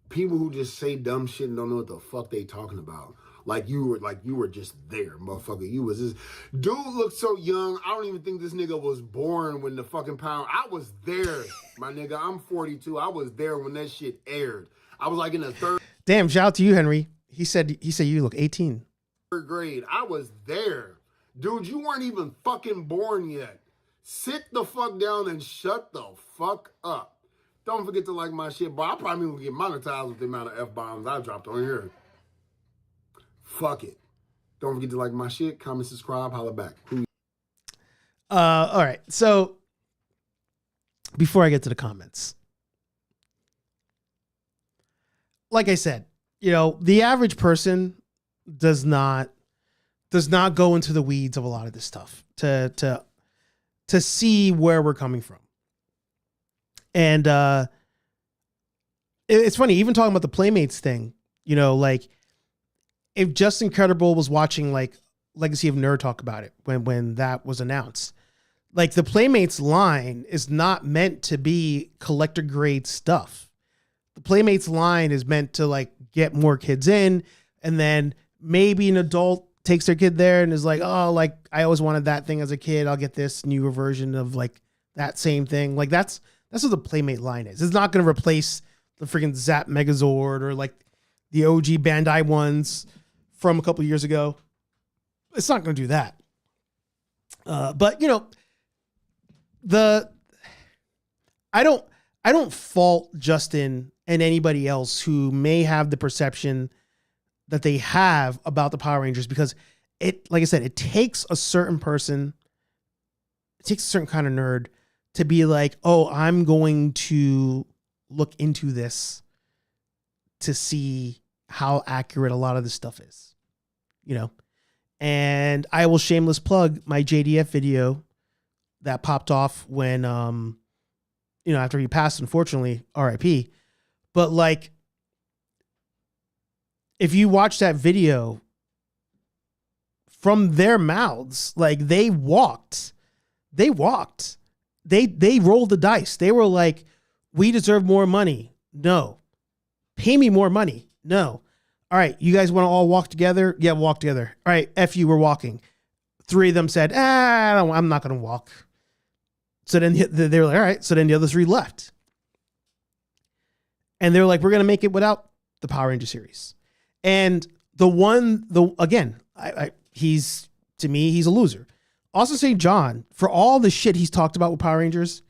people who just say dumb shit and don't know what the fuck they talking about. Like you were just there, motherfucker. You was this dude looked so young. I don't even think this nigga was born when the fucking power. I was there, my nigga. I'm 42. I was there when that shit aired. I was like in the third.
Damn, shout out to you, Henry. He said you look 18.
Third grade. I was there. Dude, you weren't even fucking born yet. Sit the fuck down and shut the fuck up. Don't forget to like my shit, but I probably will get monetized with the amount of F-bombs I dropped on here. Fuck it. Don't forget to like my shit, comment, subscribe, holla back.
All right. So before I get to the comments, like I said, the average person does not go into the weeds of a lot of this stuff. to see where we're coming from. And it's funny, even talking about the Playmates thing, you know, like if Justin Credible was watching like Legacy of Nerd talk about it when that was announced, like the Playmates line is not meant to be collector grade stuff. The Playmates line is meant to like get more kids in, and then maybe an adult takes their kid there and is like, oh, like I always wanted that thing as a kid. I'll get this newer version of like that same thing. Like that's what the Playmate line is. It's not going to replace the freaking Zap Megazord or like the OG Bandai ones from a couple of years ago. It's not going to do that. But you know, I don't fault Justin and anybody else who may have the perception that they have about the Power Rangers, because it, like I said, it takes a certain person, it takes a certain kind of nerd to be like, oh, I'm going to look into this to see how accurate a lot of this stuff is, you know? And I will shameless plug my JDF video that popped off when, you know, after he passed, unfortunately, RIP. But like, if you watch that video from their mouths, like they walked, they rolled the dice. They were like, we deserve more money. No. Pay me more money. No. All right. You guys want to all walk together? Yeah, walk together. All right. F you, we're walking. 3 of them said, I'm not going to walk. So then they were like, all right. So then the other 3 left. And they're like, we're going to make it without the Power Ranger series. And he's, to me, he's a loser. Also St. John, for all the shit he's talked about with Power Rangers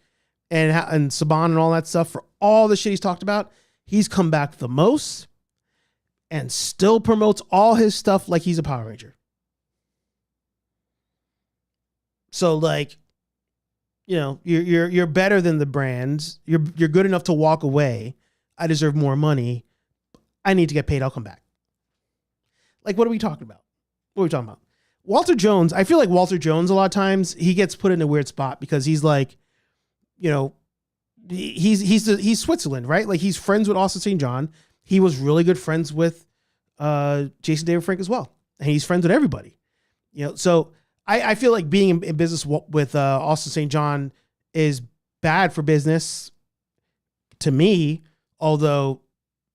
and Saban and all that stuff, for all the shit he's talked about, he's come back the most and still promotes all his stuff like he's a Power Ranger. So like, you know, you're better than the brand. You're good enough to walk away. I deserve more money. I need to get paid. I'll come back. Like, what are we talking about? What are we talking about? Walter Jones, I feel like Walter Jones, a lot of times, he gets put in a weird spot because he's like, you know, he's Switzerland, right? Like, he's friends with Austin St. John. He was really good friends with Jason David Frank as well. And he's friends with everybody. You know, so I feel like being in business with Austin St. John is bad for business to me, although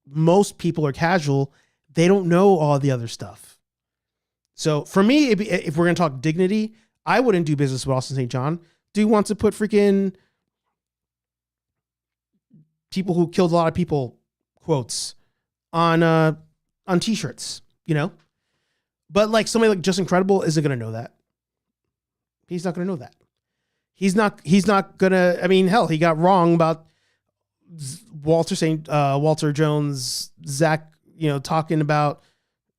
most people are casual. They don't know all the other stuff. So for me, if we're going to talk dignity, I wouldn't do business with Austin St. John. Dude wants to put freaking people who killed a lot of people quotes on t-shirts, you know? But like somebody like Justin Credible isn't going to know that. He's not going to know that. He's not going to, I mean, hell, he got wrong about Walter Jones, Zach, you know, talking about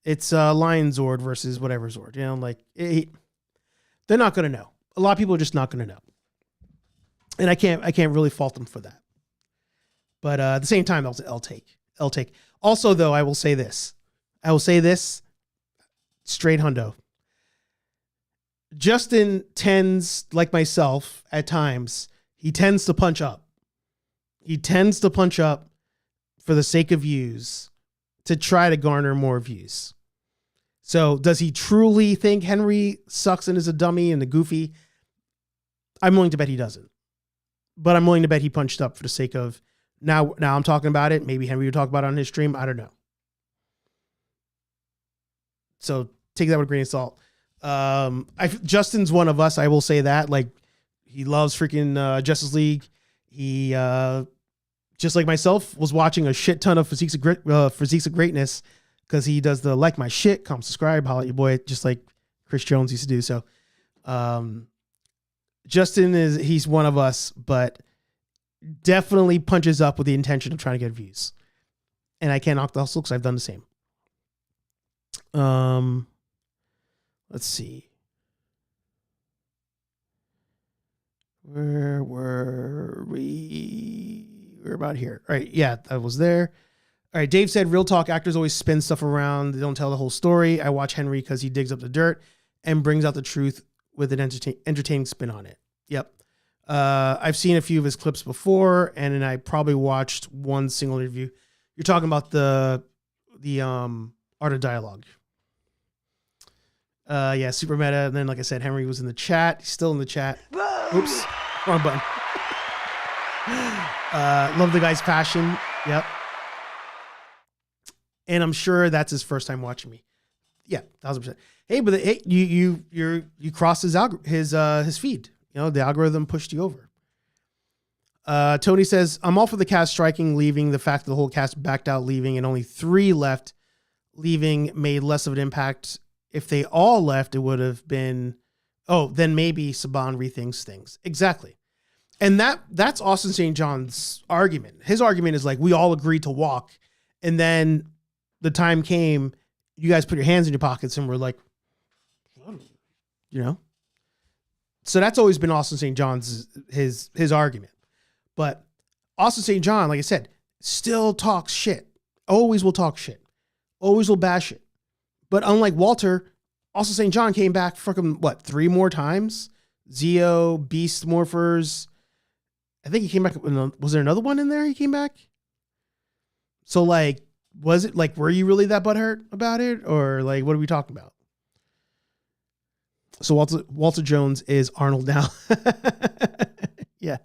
it's Lion Zord versus whatever Zord, you know, like they're not going to know. A lot of people are just not going to know. And I can't really fault them for that. But at the same time, I'll take. Also, though, I will say this straight hundo. Justin tends, like myself, at times, he tends to punch up. He tends to punch up for the sake of views to try to garner more views. So does he truly think Henry sucks and is a dummy and a goofy? I'm willing to bet he doesn't. But I'm willing to bet he punched up for the sake of, now I'm talking about it. Maybe Henry would talk about it on his stream. I don't know. So take that with a grain of salt. Justin's one of us. I will say that. Like, he loves freaking Justice League. He, just like myself, was watching a shit ton of Physiques of Greatness because he does the like my shit, come subscribe, holla at your boy, just like Chris Jones used to do. So Justin he's one of us, but definitely punches up with the intention of trying to get views. And I can't knock the hustle because I've done the same. Let's see. Where were we? We're about here. All right. Yeah, I was there. All right. Dave said, real talk, actors always spin stuff around. They don't tell the whole story. I watch Henry because he digs up the dirt and brings out the truth with an entertaining spin on it. Yep. I've seen a few of his clips before, and then I probably watched one single interview. You're talking about the Art of Dialogue. Yeah, super meta. And then, like I said, Henry was in the chat. He's still in the chat. Oops, wrong button. Love the guy's passion. Yep. And I'm sure that's his first time watching me. Yeah, 1000%. Hey, but you crossed his feed. You know, the algorithm pushed you over. Tony says, I'm all for the cast striking, leaving. The fact that the whole cast backed out, leaving, and only 3 left, leaving made less of an impact. If they all left, it would have been, then maybe Saban rethinks things. Exactly. And that's Austin St. John's argument. His argument is like, we all agreed to walk, and then the time came, you guys put your hands in your pockets and we're like, you know? So that's always been Austin St. John's, his argument. But Austin St. John, like I said, still talks shit. Always will talk shit. Always will bash it. But unlike Walter, Austin St. John came back fucking, 3 more times? Zeo, Beast Morphers. I think he came back. Was there another one in there he came back? So, like, was it, like, were you really that butthurt about it? Or, like, what are we talking about? So Walter Jones is Arnold now. Yeah.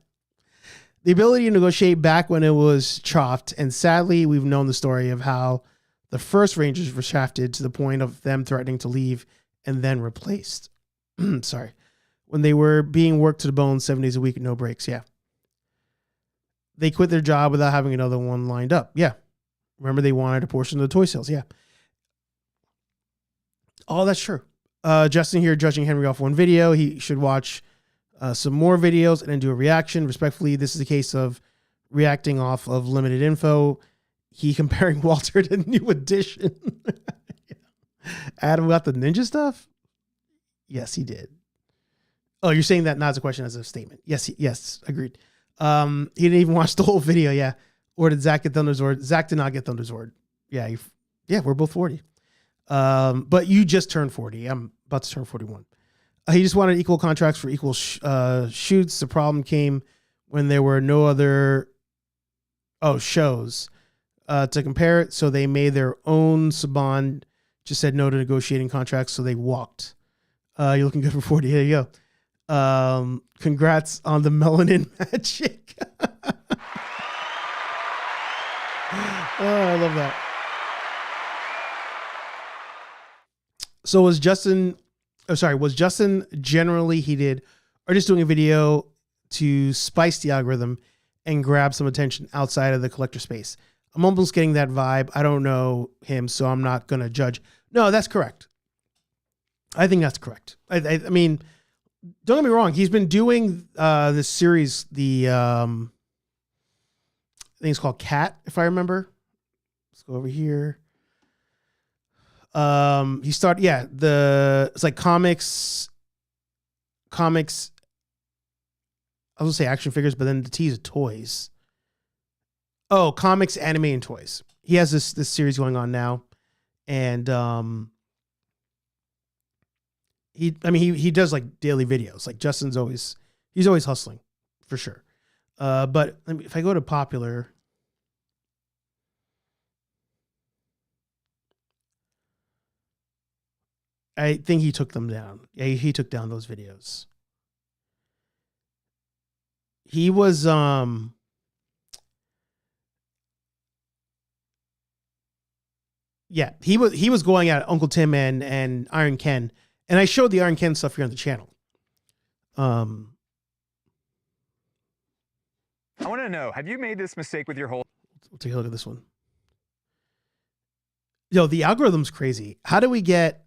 The ability to negotiate back when it was chopped. And sadly, we've known the story of how the first Rangers were shafted to the point of them threatening to leave and then replaced. Sorry. When they were being worked to the bone 7 days a week, no breaks. Yeah. They quit their job without having another one lined up. Yeah. Remember, they wanted a portion of the toy sales. Yeah. Oh, that's true. Justin here judging Henry off one video. He should watch some more videos and then do a reaction. Respectfully, this is a case of reacting off of limited info. He comparing Walter to New Edition. Yeah. Adam got the ninja stuff? Yes, he did. Oh, you're saying that not as a question, as a statement. Yes, agreed. He didn't even watch the whole video. Yeah. Or did Zach get Thunderzord? Zach did not get Thunderzord. Yeah. We're both 40. But you just turned 40. I'm about to turn 41. He just wanted equal contracts for equal shoots. The problem came when there were no other shows to compare it. So they made their own. Saban just said no to negotiating contracts, so they walked. You're looking good for 40. Here you go. Congrats on the melanin magic. Oh, I love that. So was Justin generally heated or just doing a video to spice the algorithm and grab some attention outside of the collector space? I'm almost getting that vibe. I don't know him, so I'm not going to judge. No, that's correct. I think that's correct. I mean, don't get me wrong. He's been doing this series, I think it's called Cat, if I remember. Let's go over here. He started, it's like comics, I was gonna say action figures, but then the T is toys. Oh, comics, anime, and toys. He has this series going on now. And, he does like daily videos. Like Justin's he's always hustling for sure. But if I go to popular, I think he took them down. Yeah, he took down those videos. He was he was going at Uncle Tim and Iron Ken, and I showed the Iron Ken stuff here on the channel.
I want to know, have you made this mistake with your whole...
We'll take a look at this one. Yo, the algorithm's crazy. How do we get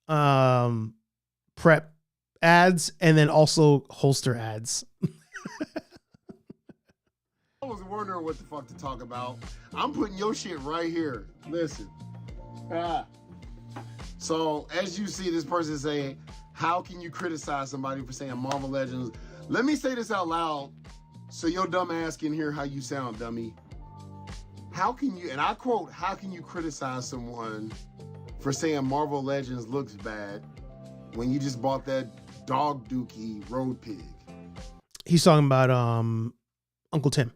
prep ads and then also holster ads?
I was wondering what the fuck to talk about. I'm putting your shit right here. Listen. So, as you see this person saying, how can you criticize somebody for saying Marvel Legends? Let me say this out loud so your dumb ass can hear how you sound, dummy. How can you, and I quote, how can you criticize someone for saying Marvel Legends looks bad when you just bought that Dog Dookie Road Pig?
He's talking about Uncle Tim.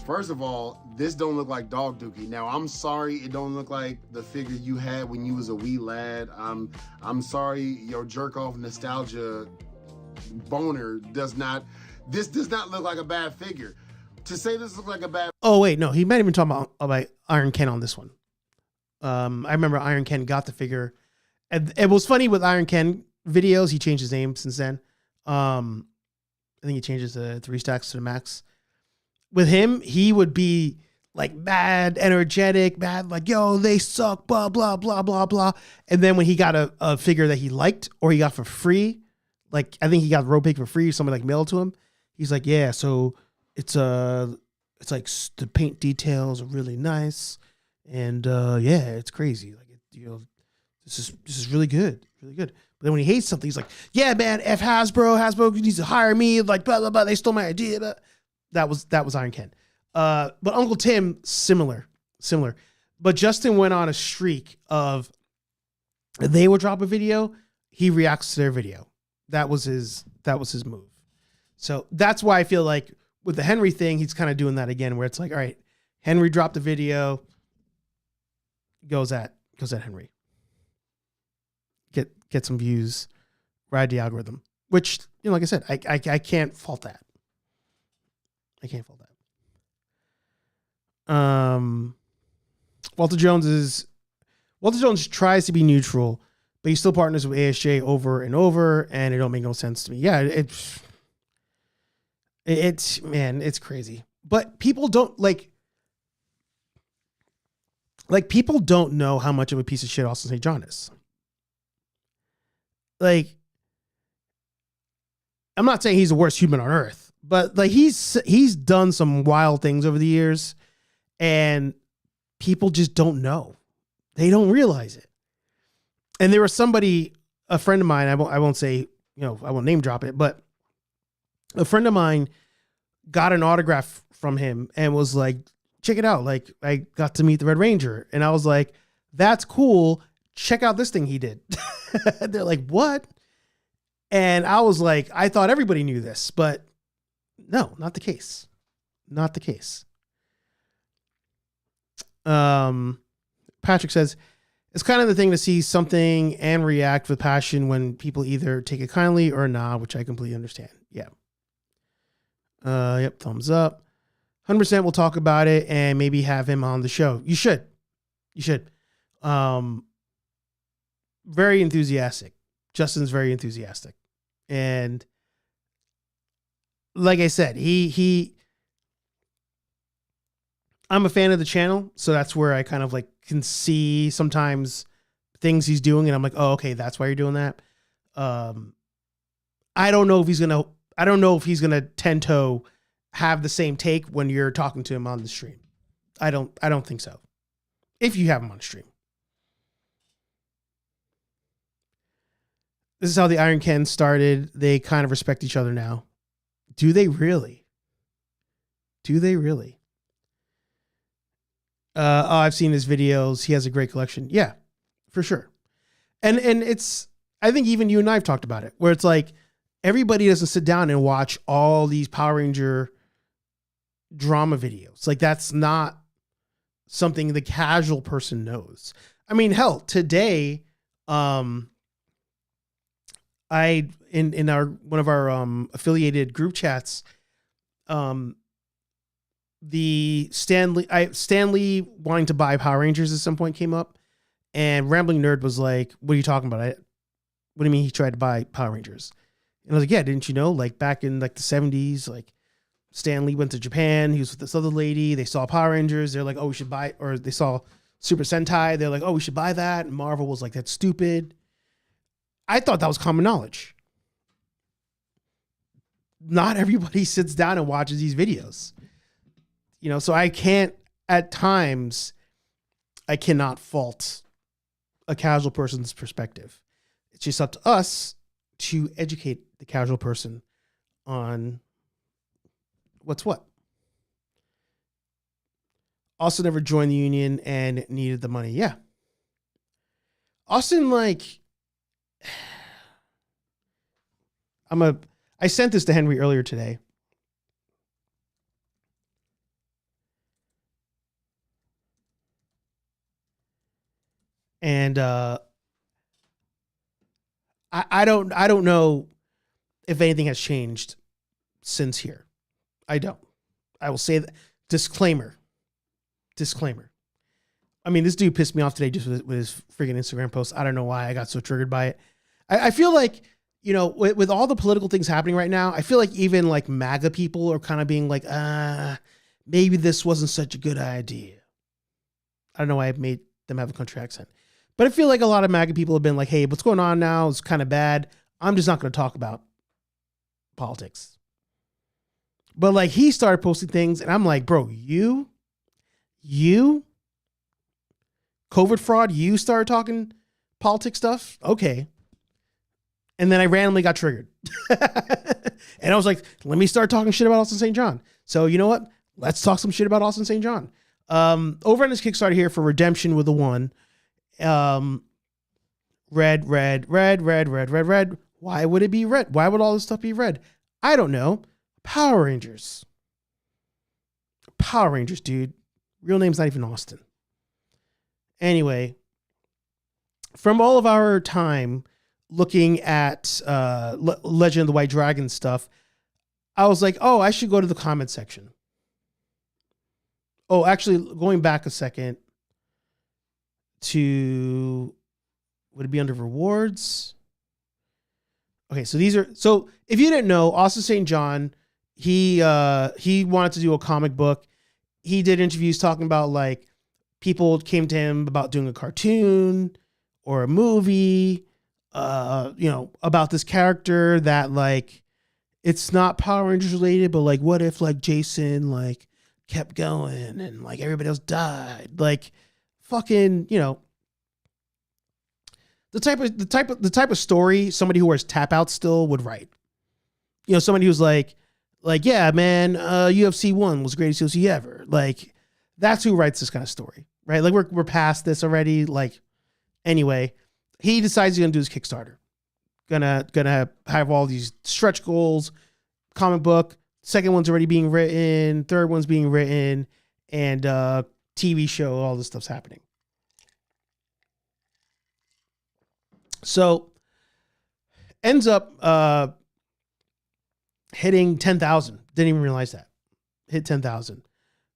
First of all, this don't look like Dog Dookie. Now, I'm sorry it don't look like the figure you had when you was a wee lad. I'm sorry your jerk off nostalgia boner does not look like a bad figure. To say this looks like a bad...
Oh, wait, no. He might have been talking about Iron Ken on this one. I remember Iron Ken got the figure. And it was funny with Iron Ken videos. He changed his name since then. I think he changes the 3 stacks to the max. With him, he would be like mad, energetic, mad, like, yo, they suck, blah, blah, blah, blah, blah. And then when he got a figure that he liked or he got for free, like I think he got Road Pig for free, somebody like mailed to him. He's like, yeah, so it's like the paint details are really nice. And yeah, it's crazy. Like, this is really good, really good. But then when he hates something, he's like, yeah, man, F Hasbro needs to hire me, like, blah, blah, blah, they stole my idea, blah. That was Iron Ken. But Uncle Tim, similar. But Justin went on a streak of they would drop a video, he reacts to their video. That was his move. So that's why I feel like with the Henry thing, he's kind of doing that again, where it's like, all right, Henry dropped a video, goes at Henry. Get some views, ride the algorithm. Which, like I said, I can't fault that. Walter Jones tries to be neutral, but he still partners with ASJ over and over, and it don't make no sense to me. Yeah, it's crazy. But people don't people don't know how much of a piece of shit Austin St. John is. Like, I'm not saying he's the worst human on earth, but like he's done some wild things over the years, and people just don't know. They don't realize it. And there was a friend of mine, I won't say, I won't name drop it, but a friend of mine got an autograph from him and was like, check it out. Like, I got to meet the Red Ranger. And I was like, that's cool. Check out this thing he did. They're like, what? And I was like, I thought everybody knew this, but no, not the case. Not the case. Patrick says, it's kind of the thing to see something and react with passion when people either take it kindly or not, which I completely understand. Yeah. Yep. Thumbs up. 100% we'll talk about it and maybe have him on the show. You should. Very enthusiastic. Justin's very enthusiastic. And like I said, I'm a fan of the channel, so that's where I kind of like can see sometimes things he's doing, and I'm like, oh, okay, that's why you're doing that. I don't know if he's gonna tend-toe have the same take when you're talking to him on the stream. I don't think so. If you have him on stream. This is how the Iron Ken started. They kind of respect each other now. Do they really? I've seen his videos. He has a great collection. Yeah, for sure. And it's, I think even you and I have talked about it, where it's like everybody doesn't sit down and watch all these Power Ranger drama videos. Like, that's not something the casual person knows. I mean, hell, today, in one of our affiliated group chats, the Stanley wanting to buy Power Rangers at some point came up, and Rambling Nerd was like, what are you talking about? What do you mean he tried to buy Power Rangers? And I was like, yeah, didn't you know, like back in like the 70s, like Stanley went to Japan, he was with this other lady, they saw Power Rangers, they're like, oh, we should buy, or they saw Super Sentai, they're like, oh, we should buy that. And Marvel was like, that's stupid. I thought that was common knowledge. Not everybody sits down and watches these videos. So at times, I cannot fault a casual person's perspective. It's just up to us to educate the casual person on what's what. Austin never joined the union and needed the money. Yeah. Austin, like, I sent this to Henry earlier today. And I don't know if anything has changed since here. I don't. I will say that. Disclaimer. I mean, this dude pissed me off today just with his freaking Instagram post. I don't know why I got so triggered by it. I feel like, you know, with all the political things happening right now, I feel like even like MAGA people are kind of being like, maybe this wasn't such a good idea. I don't know why I made them have a country accent. But I feel like a lot of MAGA people have been like, hey, what's going on now is kind of bad. I'm just not going to talk about politics. But like he started posting things and I'm like, bro, you COVID fraud, you started talking politics stuff? Okay. And then I randomly got triggered. And I was like, let me start talking shit about Austin St. John. So you know what? Let's talk some shit about Austin St. John. Over on this Kickstarter here for Redemption with a 1. Red. Why would it be red? Why would all this stuff be red? I don't know. Power Rangers, dude. Real name's not even Austin. Anyway, from all of our time looking at Legend of the White Dragon stuff, I was like, oh, I should go to the comment section. Oh, actually, going back a second to, would it be under rewards? Okay, so if you didn't know, Austin St. John, he wanted to do a comic book. He did interviews talking about like people came to him about doing a cartoon or a movie, about this character that like, it's not Power Rangers related, but like, what if like Jason like kept going and like everybody else died? Like fucking, the type of story somebody who wears tap out still would write. Somebody who's like, yeah, man, UFC 1 was the greatest UFC ever. Like, that's who writes this kind of story, right? Like, we're past this already. Like, anyway, he decides he's gonna do his Kickstarter. Gonna have all these stretch goals, comic book. Second one's already being written. Third one's being written, and TV show. All this stuff's happening. So, ends up hitting 10,000. Didn't even realize that. Hit 10,000.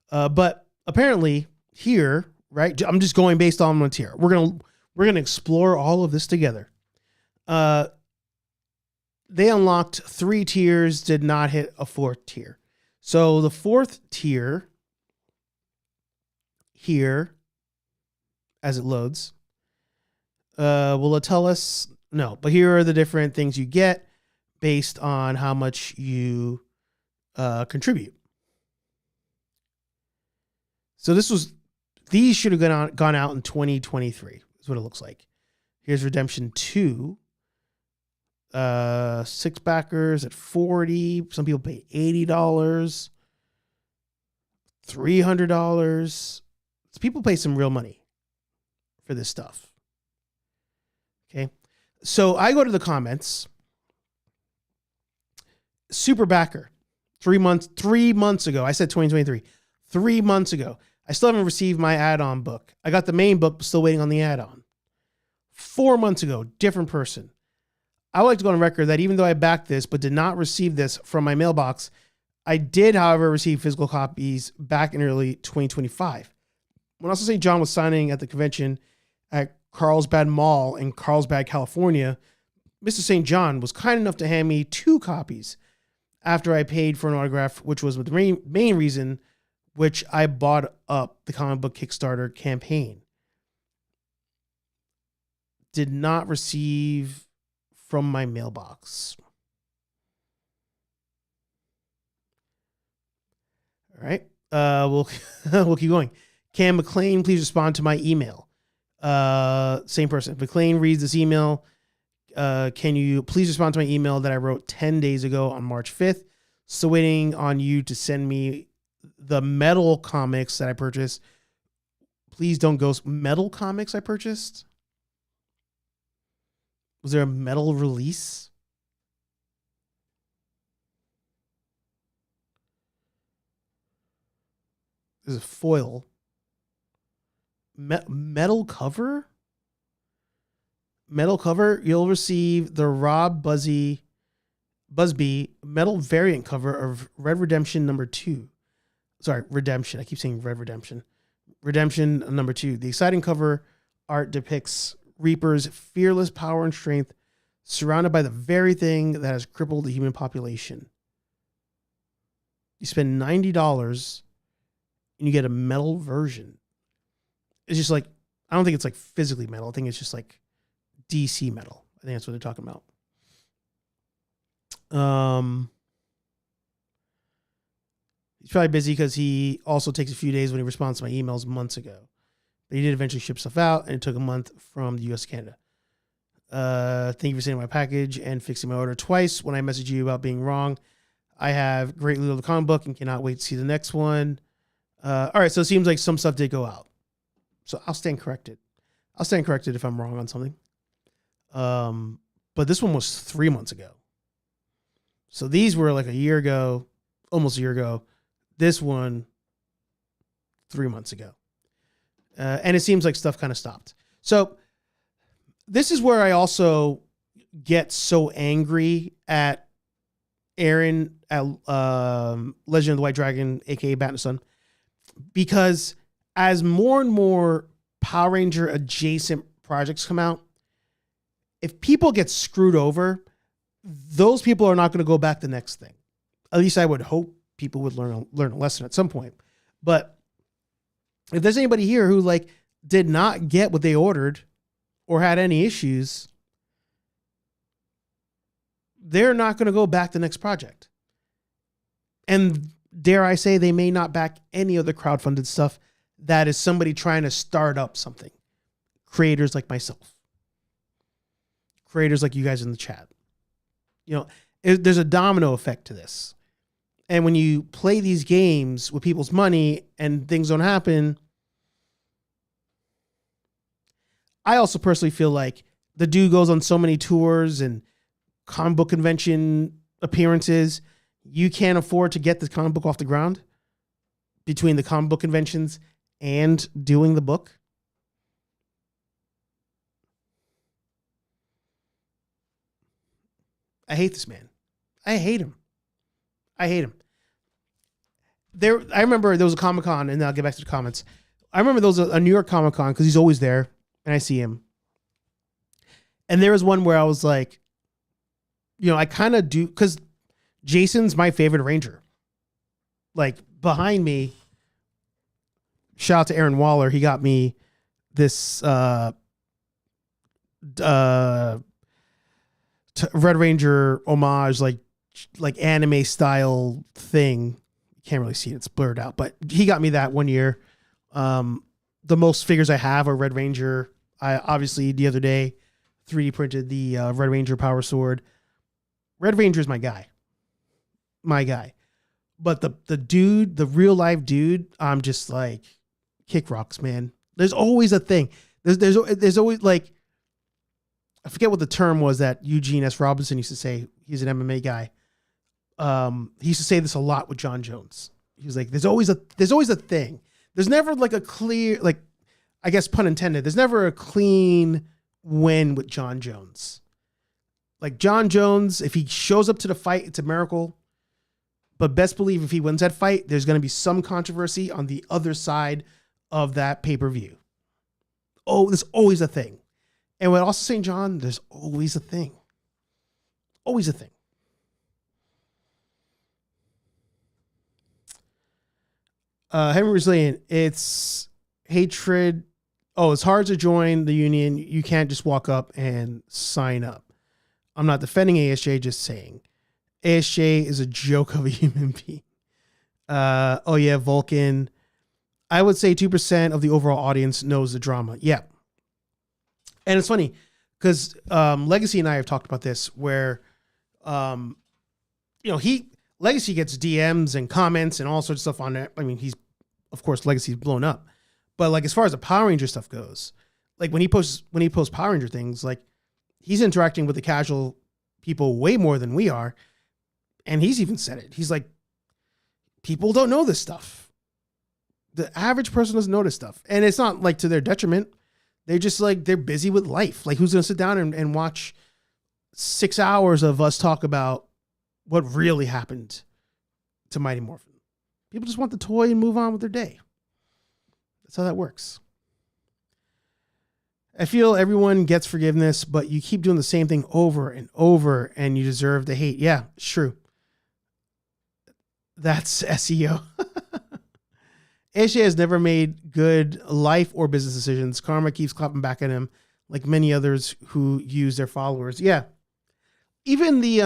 But apparently here, right? I'm just going based on what's here. We're gonna explore all of this together. They unlocked 3 tiers, did not hit a 4th tier. So the 4th tier here, as it loads, will it tell us? No, but here are the different things you get based on how much you contribute. So these should have gone out in 2023 is what it looks like. Here's Redemption 2. 6 backers at $40. Some people pay $80, $300. People pay some real money for this stuff. Okay. So I go to the comments. Super backer. 3 months ago. I said 2023. 3 months ago. I still haven't received my add-on book. I got the main book, but still waiting on the add-on. 4 months ago, different person. I would like to go on record that even though I backed this, but did not receive this from my mailbox, I did, however, receive physical copies back in early 2025. When Austin St. John was signing at the convention at Carlsbad Mall in Carlsbad, California, Mr. St. John was kind enough to hand me 2 copies after I paid for an autograph, which was the main reason which I bought up the comic book Kickstarter campaign. Did not receive from my mailbox. All right. We'll keep going. Can McLean please respond to my email? Same person. McLean reads this email. Can you please respond to my email that I wrote 10 days ago on March 5th? Still waiting on you to send me the metal comics that I purchased. Please don't ghost metal comics I purchased. Was there a metal release? There's a foil. Metal cover? Metal cover. You'll receive the Rob Busby metal variant cover of Red Redemption number 2. Sorry, Redemption. I keep saying Red Redemption. Redemption number 2. The exciting cover art depicts Reaper's fearless power and strength, surrounded by the very thing that has crippled the human population. You spend $90 and you get a metal version. It's just like, I don't think it's like physically metal. I think it's just like DC metal. I think that's what they're talking about. He's probably busy because he also takes a few days when he responds to my emails months ago. But he did eventually ship stuff out, and it took a month from the US to Canada. Thank you for sending my package and fixing my order twice when I messaged you about being wrong. I have greatly loved the comic book and cannot wait to see the next one. All right, so it seems like some stuff did go out. So I'll stand corrected. I'll stand corrected if I'm wrong on something. But this one was 3 months ago. So these were like a year ago, almost a year ago. This one, 3 months ago. And it seems like stuff kind of stopped. So this is where I also get so angry at Aaron at Legend of the White Dragon, a.k.a. Bat and Son, because as more and more Power Ranger adjacent projects come out, if people get screwed over, those people are not going to go back the next thing. At least I would hope people would learn a lesson at some point. But if there's anybody here who like did not get what they ordered or had any issues, they're not going to go back the next project. And dare I say, they may not back any of the crowdfunded stuff that is somebody trying to start up something. Creators like myself. Creators like you guys in the chat. You know, there's a domino effect to this. And when you play these games with people's money and things don't happen, I also personally feel like the dude goes on so many tours and comic book convention appearances. You can't afford to get this comic book off the ground between the comic book conventions and doing the book. I hate this man. I hate him. I hate him. I remember there was a Comic-Con, and then I'll get back to the comments. I remember there was a New York Comic-Con because he's always there, and I see him. And there was one where I was like, you know, I kind of do, because Jason's my favorite Ranger. Like, behind me, shout out to Aaron Waller, he got me this Red Ranger homage, like anime style thing. Can't really see it, it's blurred out, but he got me that one year. The most figures I have are Red Ranger. I obviously the other day 3D printed the Red Ranger Power Sword. Red Ranger is my guy. But the dude, the real life dude, I'm just like, kick rocks, man. There's always a thing. There's always like, I forget what the term was that Eugene S. Robinson used to say. He's an MMA guy. He used to say this a lot with John Jones. He was like, there's always a thing. There's never like a clear, like, I guess pun intended, there's never a clean win with John Jones. Like John Jones, if he shows up to the fight, it's a miracle. But best believe if he wins that fight, there's going to be some controversy on the other side of that pay-per-view. Oh, there's always a thing. And with also St. John, there's always a thing. Always a thing. Henry Resilient, it's hatred. Oh, it's hard to join the union. You can't just walk up and sign up. I'm not defending ASJ, just saying. ASJ is a joke of a human being. Oh yeah, Vulcan. I would say 2% of the overall audience knows the drama. Yeah. And it's funny because Legacy and I have talked about this where, Legacy gets DMs and comments and all sorts of stuff on there. I mean, of course, Legacy's blown up. But like as far as the Power Ranger stuff goes, like when he posts Power Ranger things, like he's interacting with the casual people way more than we are. And he's even said it. He's like, people don't know this stuff. The average person doesn't know this stuff. And it's not like to their detriment. They're just like, they're busy with life. Like, who's going to sit down and watch 6 hours of us talk about what really happened to Mighty Morphin? People just want the toy and move on with their day. That's how that works. I feel everyone gets forgiveness, but you keep doing the same thing over and over and you deserve the hate. Yeah, it's true. That's SEO. AJ has never made good life or business decisions. Karma keeps clapping back at him like many others who use their followers. Yeah. Even the,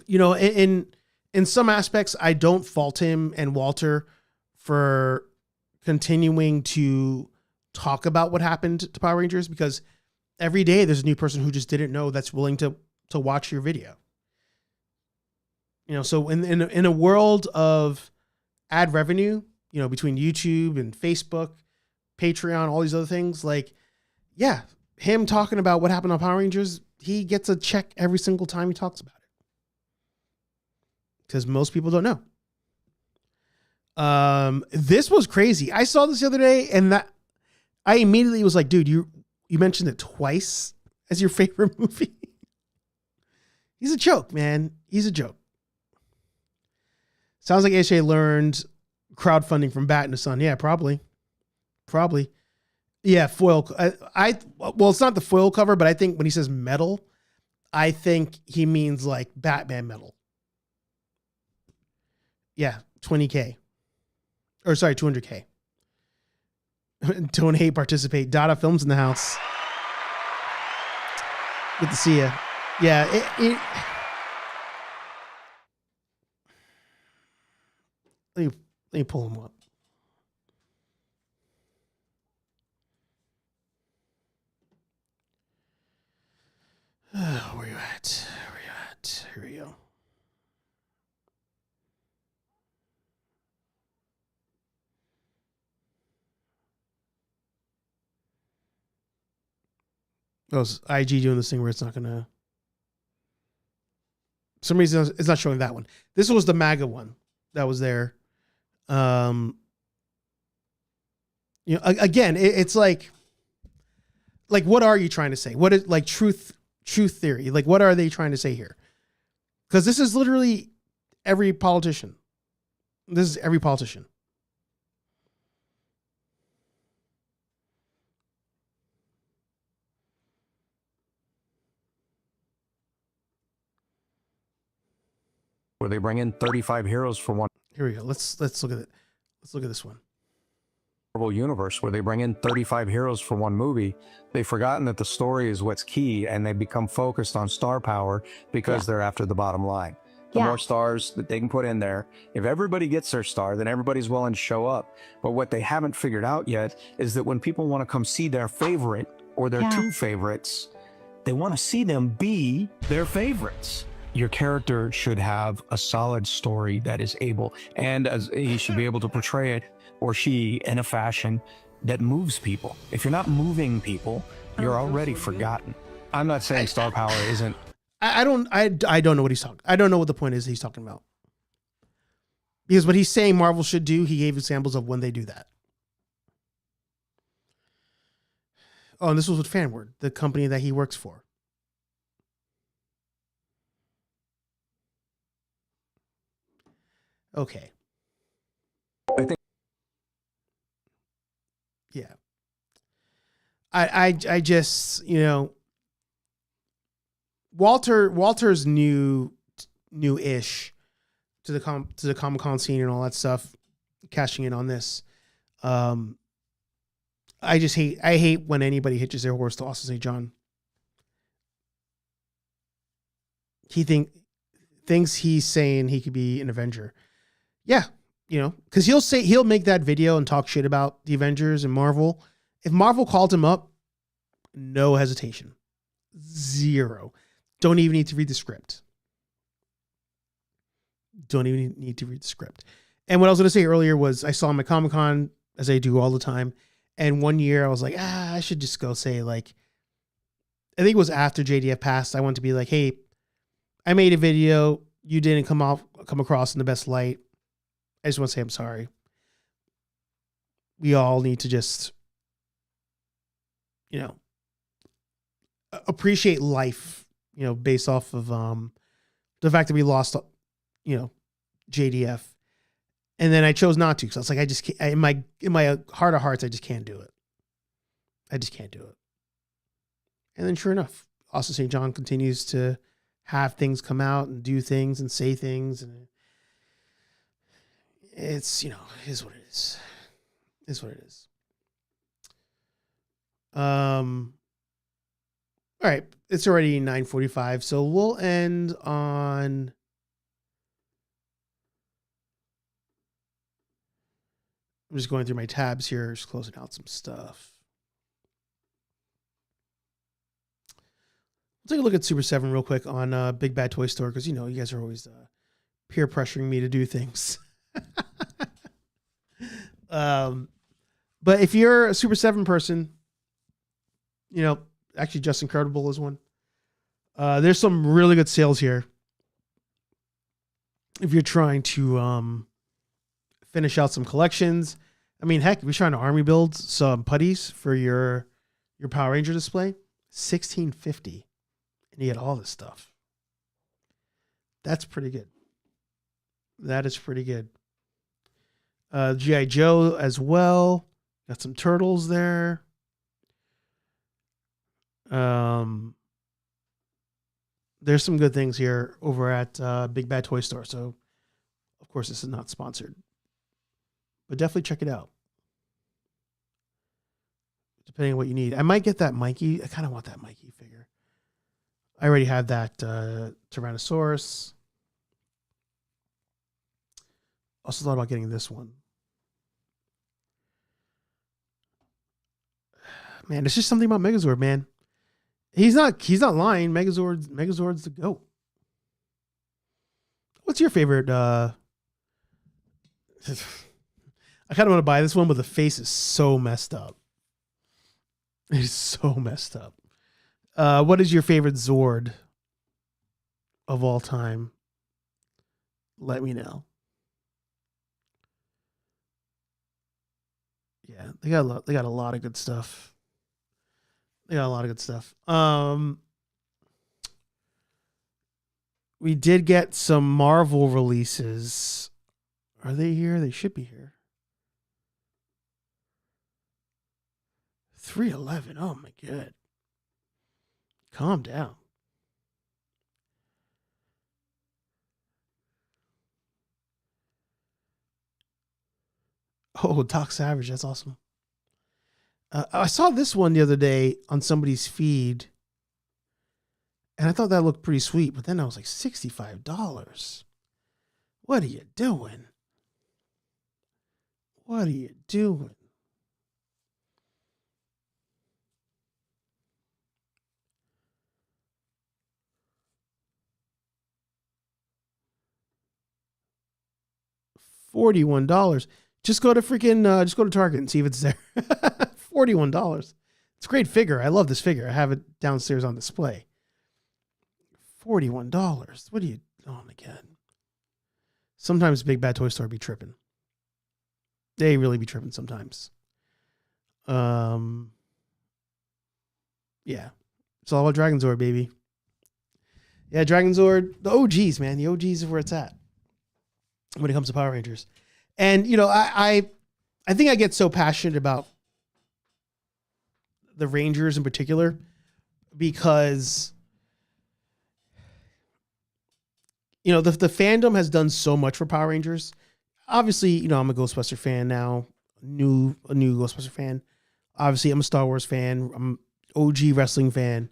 in some aspects, I don't fault him and Walter for continuing to talk about what happened to Power Rangers, because every day there's a new person who just didn't know that's willing to watch your video. So in a world of ad revenue, between YouTube and Facebook, Patreon, all these other things, like, yeah, him talking about what happened on Power Rangers, he gets a check every single time he talks about it. Because most people don't know. This was crazy. I saw this the other day and that I immediately was like, dude, you mentioned it twice as your favorite movie. He's a joke, man. He's a joke. Sounds like HA learned crowdfunding from Bat and the Sun. Yeah, probably. Yeah, foil. Well, it's not the foil cover, but I think when he says metal, I think he means like Batman metal. Yeah, 20K. Or sorry, 200K. Donate, participate. Dada Films in the house. Good to see you. Yeah, let me pull him up. Where you at? Here we go. Oh, it's IG doing this thing where it's not gonna. For some reason it's not showing that one. This was the MAGA one that was there. Again, it's like what are you trying to say? What is like truth theory? Like, what are they trying to say here? Because this is literally every politician. This is every politician.
Where they bring in 35 heroes for one.
Here we go. Let's look at it. Let's look at this one.
Marvel universe where they bring in 35 heroes for one movie. They've forgotten that the story is what's key, and they become focused on star power because they're after the bottom line. The more stars that they can put in there, if everybody gets their star, then everybody's willing to show up. But what they haven't figured out yet is that when people want to come see their favorite or their two favorites, they want to see them be their favorites. Your character should have a solid story that is able, and as he should be able to portray it, or she, in a fashion that moves people. If you're not moving people, you're already forgotten. I'm not saying star power isn't.
I don't know what he's talking. I don't know what the point is he's talking about. Because what he's saying Marvel should do, he gave examples of when they do that. Oh, and this was with Fanword, the company that he works for. Okay.
I think.
Yeah. I just, Walter's new-ish to the Comic-Con scene and all that stuff, cashing in on this. I hate when anybody hitches their horse to Austin St. John. He thinks he's saying he could be an Avenger. Yeah, because he'll make that video and talk shit about the Avengers and Marvel. If Marvel called him up, no hesitation. Zero. Don't even need to read the script. And what I was going to say earlier was I saw him at Comic-Con, as I do all the time. And one year I was like, I should just go say, like, I think it was after JDF passed. I wanted to be like, hey, I made a video. You didn't come across in the best light. I just want to say I'm sorry. We all need to just, appreciate life, based off of the fact that we lost, JDF. And then I chose not to, because I was like, I just can't, in my heart of hearts, I just can't do it. I just can't do it. And then sure enough, Austin St. John continues to have things come out and do things and say things. And it's, it is what it is. It is what it is. All right. It's already 9:45. So we'll end on I'm just going through my tabs here, just closing out some stuff. Let's take a look at Super 7 real quick on Big Bad Toy Store, because, you guys are always peer pressuring me to do things. But if you're a Super 7 person, actually Just Incredible is one. There's some really good sales here. If you're trying to finish out some collections. I mean, heck, if you're trying to army build some putties for your Power Ranger display, $16.50. And you get all this stuff. That's pretty good. That is pretty good. G.I. Joe as well. Got some turtles there. There's some good things here over at Big Bad Toy Store. So, of course, this is not sponsored. But definitely check it out. Depending on what you need. I might get that Mikey. I kind of want that Mikey figure. I already have that Tyrannosaurus. Also thought about getting this one. Man, it's just something about Megazord, man. He's not lying. Megazord's the GOAT. What's your favorite? I kind of want to buy this one, but the face is so messed up. It is so messed up. What is your favorite Zord of all time? Let me know. Yeah, they got a lot of good stuff. They got a lot of good stuff. We did get some Marvel releases. Are they here? They should be here. 311. Oh my God. Calm down. Oh, Doc Savage. That's awesome. I saw this one the other day on somebody's feed, and I thought that looked pretty sweet, but then I was like, $65. What are you doing? What are you doing? $41. Just go to Target and see if it's there. $41. It's a great figure. I love this figure. I have it downstairs on display. $41. What do you? Oh my God. Sometimes Big Bad Toy Store be tripping. They really be tripping sometimes. Yeah. It's all about Dragon Zord, baby. Yeah, Dragon Zord. The OGs, man. The OGs is where it's at when it comes to Power Rangers. And, I think I get so passionate about the Rangers in particular because, the fandom has done so much for Power Rangers. Obviously, I'm a Ghostbuster fan now, a new Ghostbuster fan. Obviously, I'm a Star Wars fan. I'm an OG wrestling fan.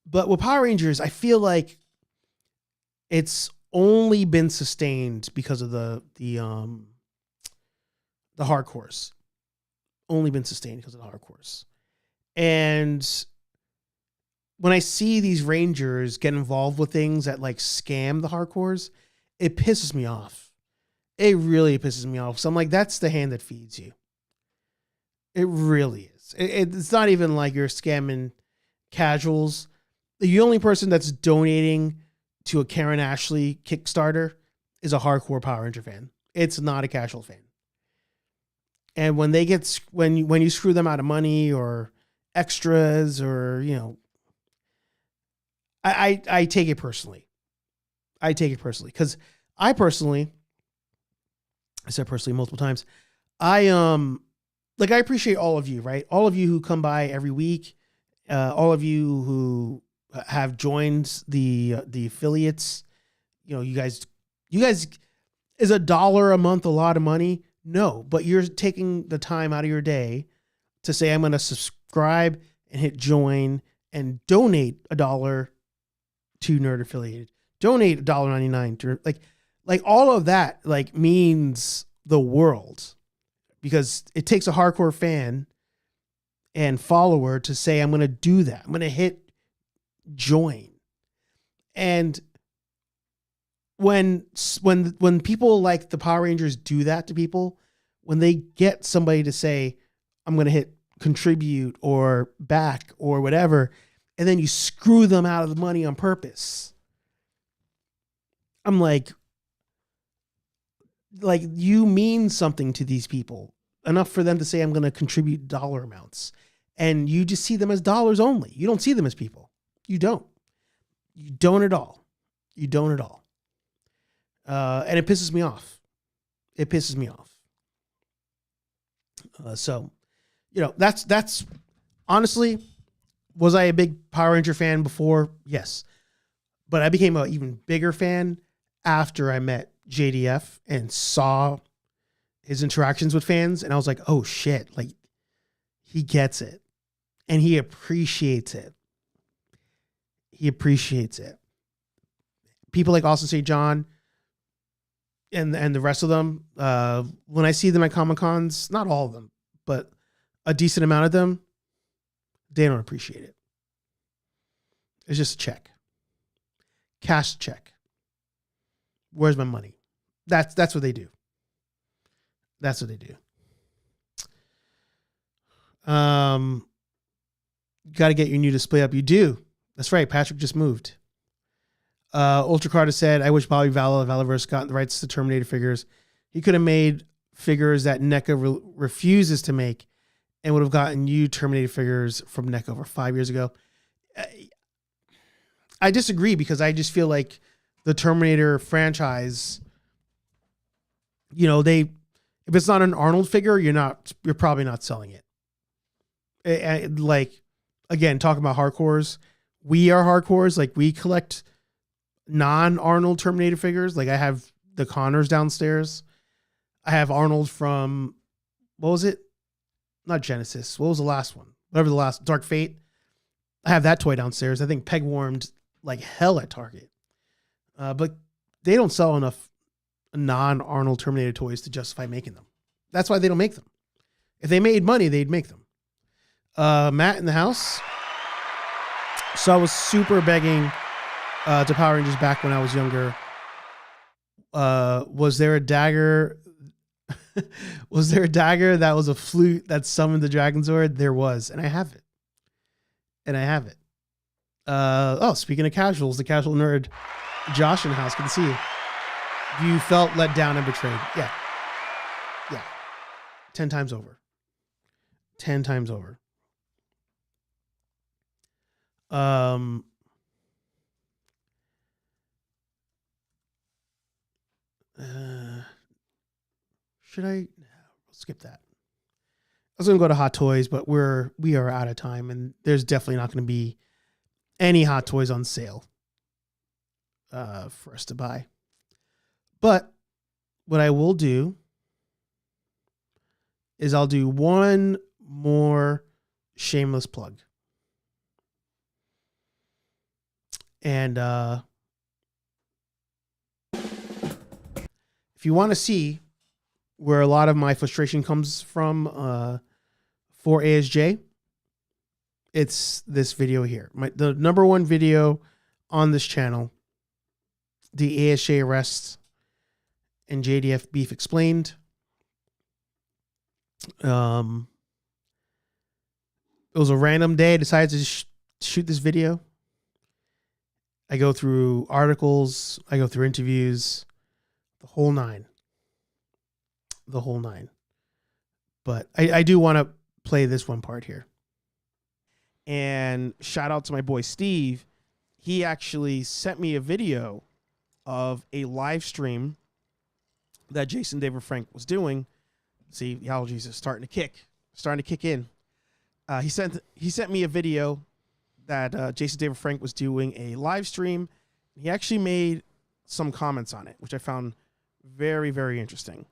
But with Power Rangers, I feel like it's only been sustained because of the hardcores. Only been sustained because of the hardcores. And when I see these Rangers get involved with things that like scam the hardcores, it pisses me off. It really pisses me off. So I'm like, that's the hand that feeds you. It really is. It's not even like you're scamming casuals. The only person that's donating to a Karen Ashley Kickstarter is a hardcore Power Ranger fan. It's not a casual fan. And when they get, when you screw them out of money or extras or, you know, I take it personally. I take it personally because I said personally multiple times. I appreciate all of you, right? All of you who come by every week, all of you who have joined the affiliates. You know, you guys is $1 a month a lot of money? No, but you're taking the time out of your day to say, I'm going to subscribe and hit join and donate $1 to Nerd Affiliated. Donate $1.99 to like all of that like means the world, because it takes a hardcore fan and follower to say, I'm going to do that. I'm going to hit join. And when people like the Power Rangers do that to people, when they get somebody to say, I'm going to hit contribute or back or whatever, and then you screw them out of the money on purpose, I'm like you mean something to these people enough for them to say, I'm going to contribute dollar amounts, and you just see them as dollars only. You don't see them as people. You don't at all. You don't at all. And it pisses me off. It pisses me off. So, you know, that's honestly, was I a big Power Ranger fan before? Yes. But I became an even bigger fan after I met JDF and saw his interactions with fans. And I was like, oh shit, like he gets it and he appreciates it. He appreciates it. People like Austin St. John and the rest of them, when I see them at Comic-Cons, not all of them, but a decent amount of them, they don't appreciate it. It's just a check. Cash check. Where's my money? That's what they do. That's what they do. Got to get your new display up. You do. That's right. Patrick just moved. Ultra Carter said, I wish Bobby Valaverse got the rights to Terminator figures. He could have made figures that NECA refuses to make and would have gotten new Terminator figures from NECA over 5 years ago. I disagree, because I just feel like the Terminator franchise, you know, if it's not an Arnold figure, you're probably not selling it. Like, again, talking about hardcores, we are hardcores. Like, we collect non-Arnold Terminator figures. Like, I have the Connors downstairs. I have Arnold from, what was it? Not Genesis. What was the last one? Whatever the last, Dark Fate. I have that toy downstairs. I think peg warmed like hell at Target. But they don't sell enough non-Arnold Terminator toys to justify making them. That's why they don't make them. If they made money, they'd make them. Matt in the house. So I was super begging to Power Rangers back when I was younger. Was there a dagger? Was there a dagger that was a flute that summoned the Dragon Zord? There was, and I have it. Speaking of casuals, the casual nerd, Josh in the house, good to see you. You felt let down and betrayed. Yeah. 10 times over. 10 times over. Should I skip that? I was going to go to Hot Toys, but we are out of time, and there's definitely not going to be any Hot Toys on sale for us to buy. But what I will do is I'll do one more shameless plug. And if you want to see where a lot of my frustration comes from for ASJ, it's this video here. The number one video on this channel, the ASJ arrests and JDF beef explained. It was a random day. I decided to shoot this video. I go through articles, I go through interviews, the whole nine. The whole nine. But I do want to play this one part here. And shout out to my boy Steve. He actually sent me a video of a live stream that Jason David Frank was doing. See, the allergies are starting to kick in. He sent me a video that Jason David Frank was doing a live stream. He actually made some comments on it, which I found very, very interesting.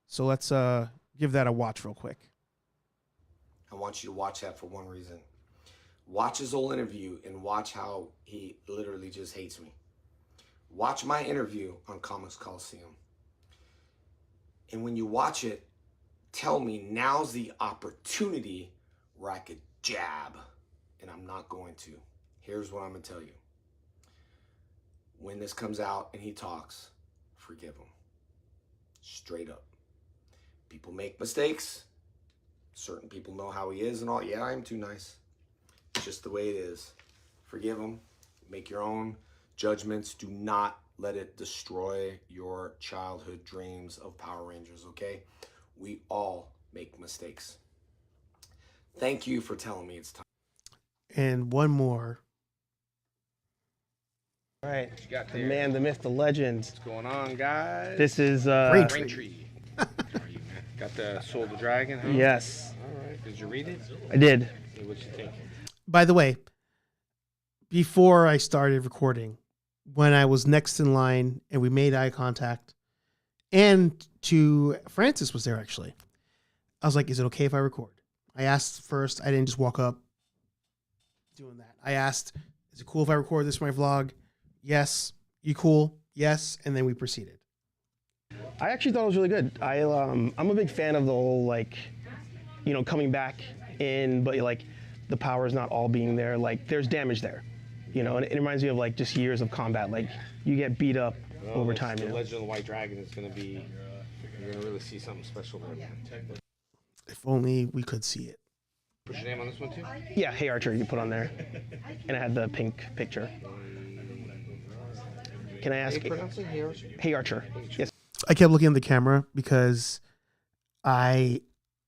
So let's give that a watch real quick.
I want you to watch that for one reason. Watch his whole interview and watch how he literally just hates me. Watch my interview on Comics Coliseum. And when you watch it, tell me now's the opportunity where I could jab. And I'm not going to. Here's what I'm going to tell you. When this comes out and he talks, forgive him. Straight up. People make mistakes. Certain people know how he is and all. Yeah, I'm too nice. It's just the way it is. Forgive him. Make your own judgments. Do not let it destroy your childhood dreams of Power Rangers, okay? We all make mistakes. Thank you for telling me it's time.
And one more.
All right, the man, the myth, the legend.
What's going on, guys?
This is
Braintree. How are you, man? Got the Soul of the Dragon, huh?
Yes.
All right. Did you read it?
I did.
Hey, what you think?
By the way, before I started recording, when I was next in line and we made eye contact, and Francis was there actually, I was like, is it okay if I record? I asked first. I didn't just walk up doing that. I asked, is it cool if I record this for my vlog? Yes. You cool? Yes. And then we proceeded.
I actually thought it was really good. I'm a big fan of the whole, like, you know, coming back in, but like the power is not all being there. Like there's damage there, you know, and it reminds me of like just years of combat. Like you get beat up over time.
The
you know?
Legend of the White Dragon is going to be, you're going to really see something special there, man.
If only we could see it.
Put your name on this one too?
Yeah, HeyArcher you put on there. And I had the pink picture. Can I ask?
How you pronounce it? HeyArcher?
HeyArcher. Yes.
I kept looking at the camera because I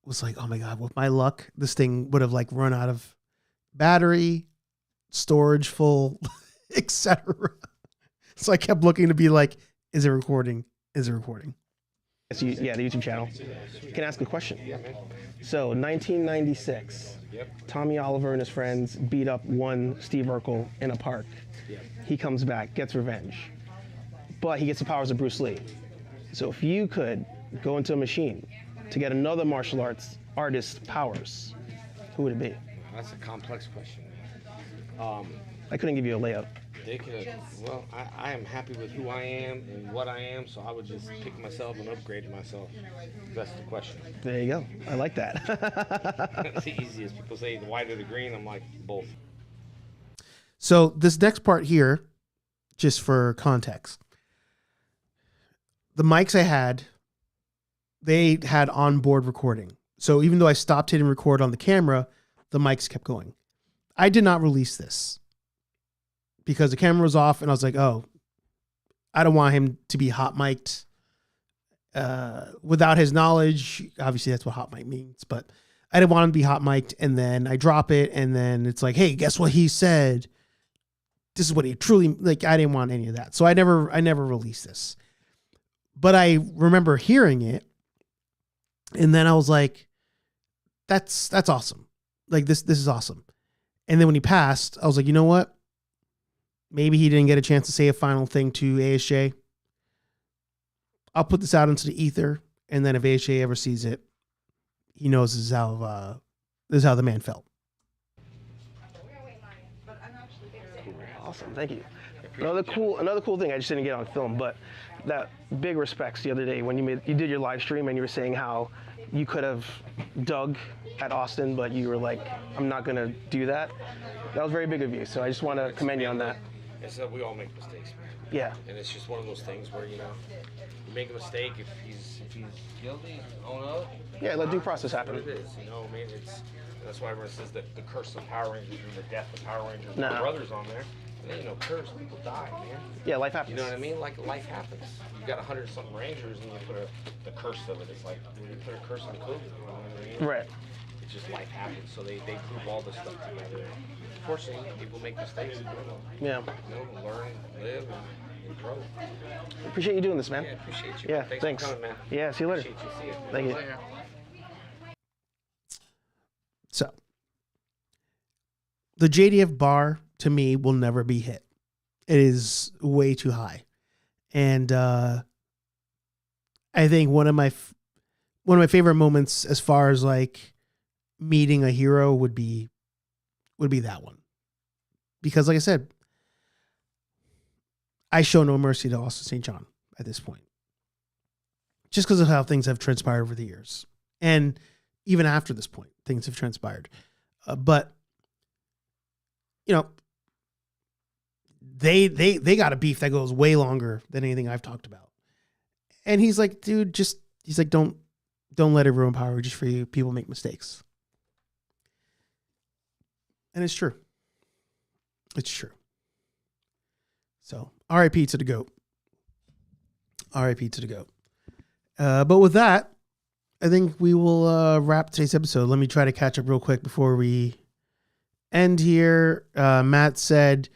was like, oh my God, with my luck, this thing would have like run out of battery, storage full, etc. So I kept looking to be like, is it recording? Is it recording?
Yeah, the YouTube channel. Can I ask a question?
Yeah, man.
So 1996, Tommy Oliver and his friends beat up one Steve Urkel in a park. He comes back, gets revenge. But he gets the powers of Bruce Lee. So if you could go into a machine to get another martial arts artist's powers, who would it be?
That's a complex question, man.
I couldn't give you a layup.
They could, well, I am happy with who I am and what I am, so I would just pick myself and upgrade myself. That's the question.
There you go. I like that.
That's the easiest. People say the white or the green. I'm like, both.
So this next part here, just for context, the mics I had, they had onboard recording. So even though I stopped hitting record on the camera, the mics kept going. I did not release this because the camera was off and I was like, oh, I don't want him to be hot mic'd without his knowledge. Obviously that's what hot mic means, but I didn't want him to be hot mic'd. And then I drop it and then it's like, hey, guess what he said? This is what he truly, like, I didn't want any of that. So I never released this, but I remember hearing it. And then I was like, that's awesome. Like this is awesome. And then when he passed, I was like, you know what? Maybe he didn't get a chance to say a final thing to ASJ. I'll put this out into the ether. And then if ASJ ever sees it, he knows this is how the man felt.
Awesome, thank you. Another cool thing I just didn't get on film, but that big respects the other day when you did your live stream and you were saying how you could have dug at Austin, but you were like, I'm not gonna do that. That was very big of you, so I just want to commend you on that.
It's that we all make mistakes, man.
Yeah.
And it's just one of those things where, you know, you make a mistake, if he's guilty, own up.
Yeah, let due process happen.
That's what it is, you know, I mean, That's why everyone says that the curse of Power Rangers and the death of Power Rangers.
Nah.
My brother's on there. There ain't no curse. People die, man.
Yeah, life happens.
You know what I mean? Like, life happens. You got 100-something Rangers and you put the curse of it. It's like when you put a curse on COVID. You know what I mean?
Right.
It's just life happens. So they group all this stuff together. Unfortunately, people make mistakes.
Yeah.
You know, learn, live, and grow.
Appreciate you doing this, man.
Yeah, appreciate you.
Yeah,
Thanks for coming, man.
Yeah, see you later.
Appreciate you. See you.
Thank you.
Later.
So, the JDF bar to me will never be hit. It is way too high, and I think one of my favorite moments as far as like meeting a hero would be that one, because like I said, I show no mercy to Austin St. John at this point, just because of how things have transpired over the years, and even after this point, things have transpired. But you know, they got a beef that goes way longer than anything I've talked about. And he's like, dude, he's like, don't let it ruin Power Rangers for you. People make mistakes. And it's true. It's true. So, RIP to the GOAT. RIP to the GOAT. But with that, I think we will wrap today's episode. Let me try to catch up real quick before we end here. Matt said,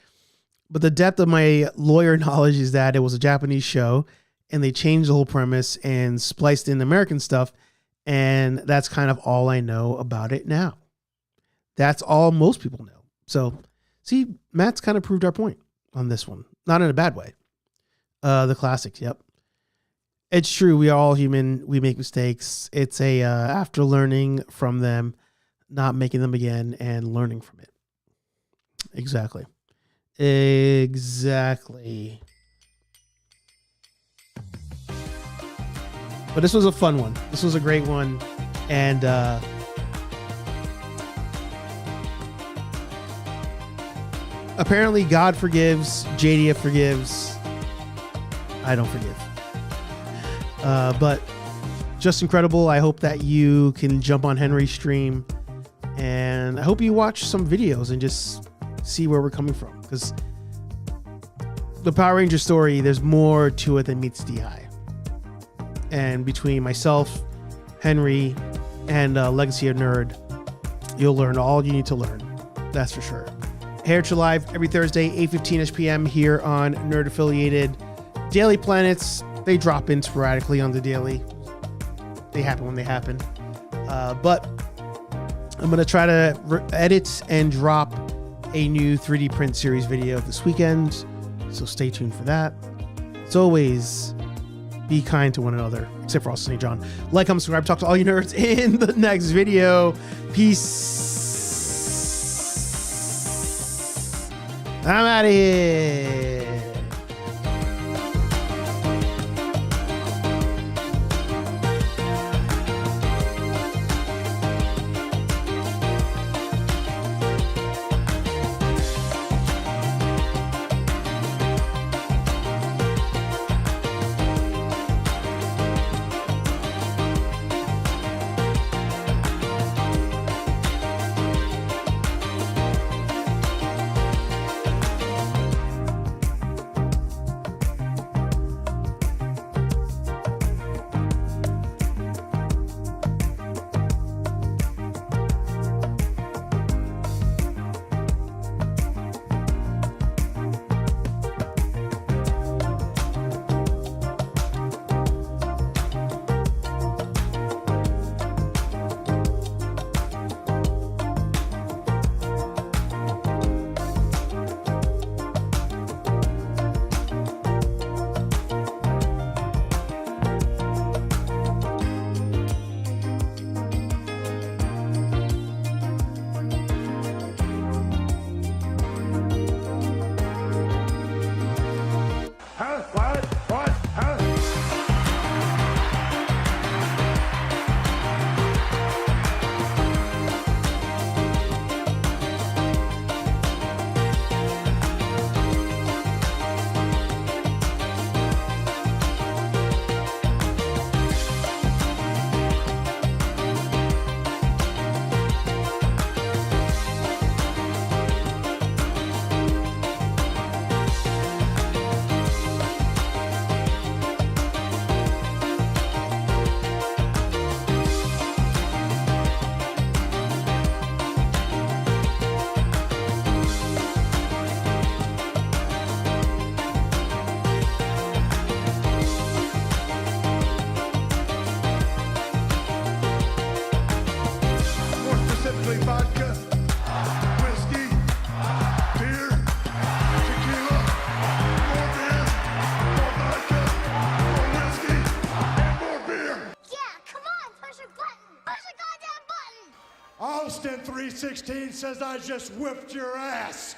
but the depth of my lawyer knowledge is that it was a Japanese show and they changed the whole premise and spliced in American stuff. And that's kind of all I know about it now. That's all most people know. So, see, Matt's kind of proved our point on this one. Not in a bad way. The classics, yep. It's true. We are all human. We make mistakes. It's after learning from them, not making them again, and learning from it. Exactly. Exactly. But this was a fun one. This was a great one. And apparently God forgives. JDF forgives. I don't forgive. But just incredible. I hope that you can jump on Henry's stream, and I hope you watch some videos and just see where we're coming from, because the Power Ranger story, there's more to it than meets the eye. And between myself, Henry, and Legacy of Nerd, you'll learn all you need to learn. That's for sure. HeyArcher Live every Thursday, 8:15 p.m. here on Nerd Affiliated. Daily Planets, they drop in sporadically on the daily. They happen when they happen. But I'm going to try to edit and drop a new 3D print series video this weekend. So stay tuned for that. As always, be kind to one another, except for Austin St. John. Like, comment, subscribe, talk to all you nerds in the next video. Peace. I'm out of here.
specifically vodka, whiskey, beer, tequila, more beer, more vodka, more whiskey, and more beer.
Yeah, come on, push your button. Push the goddamn button.
Austin 316 says I just whipped your ass.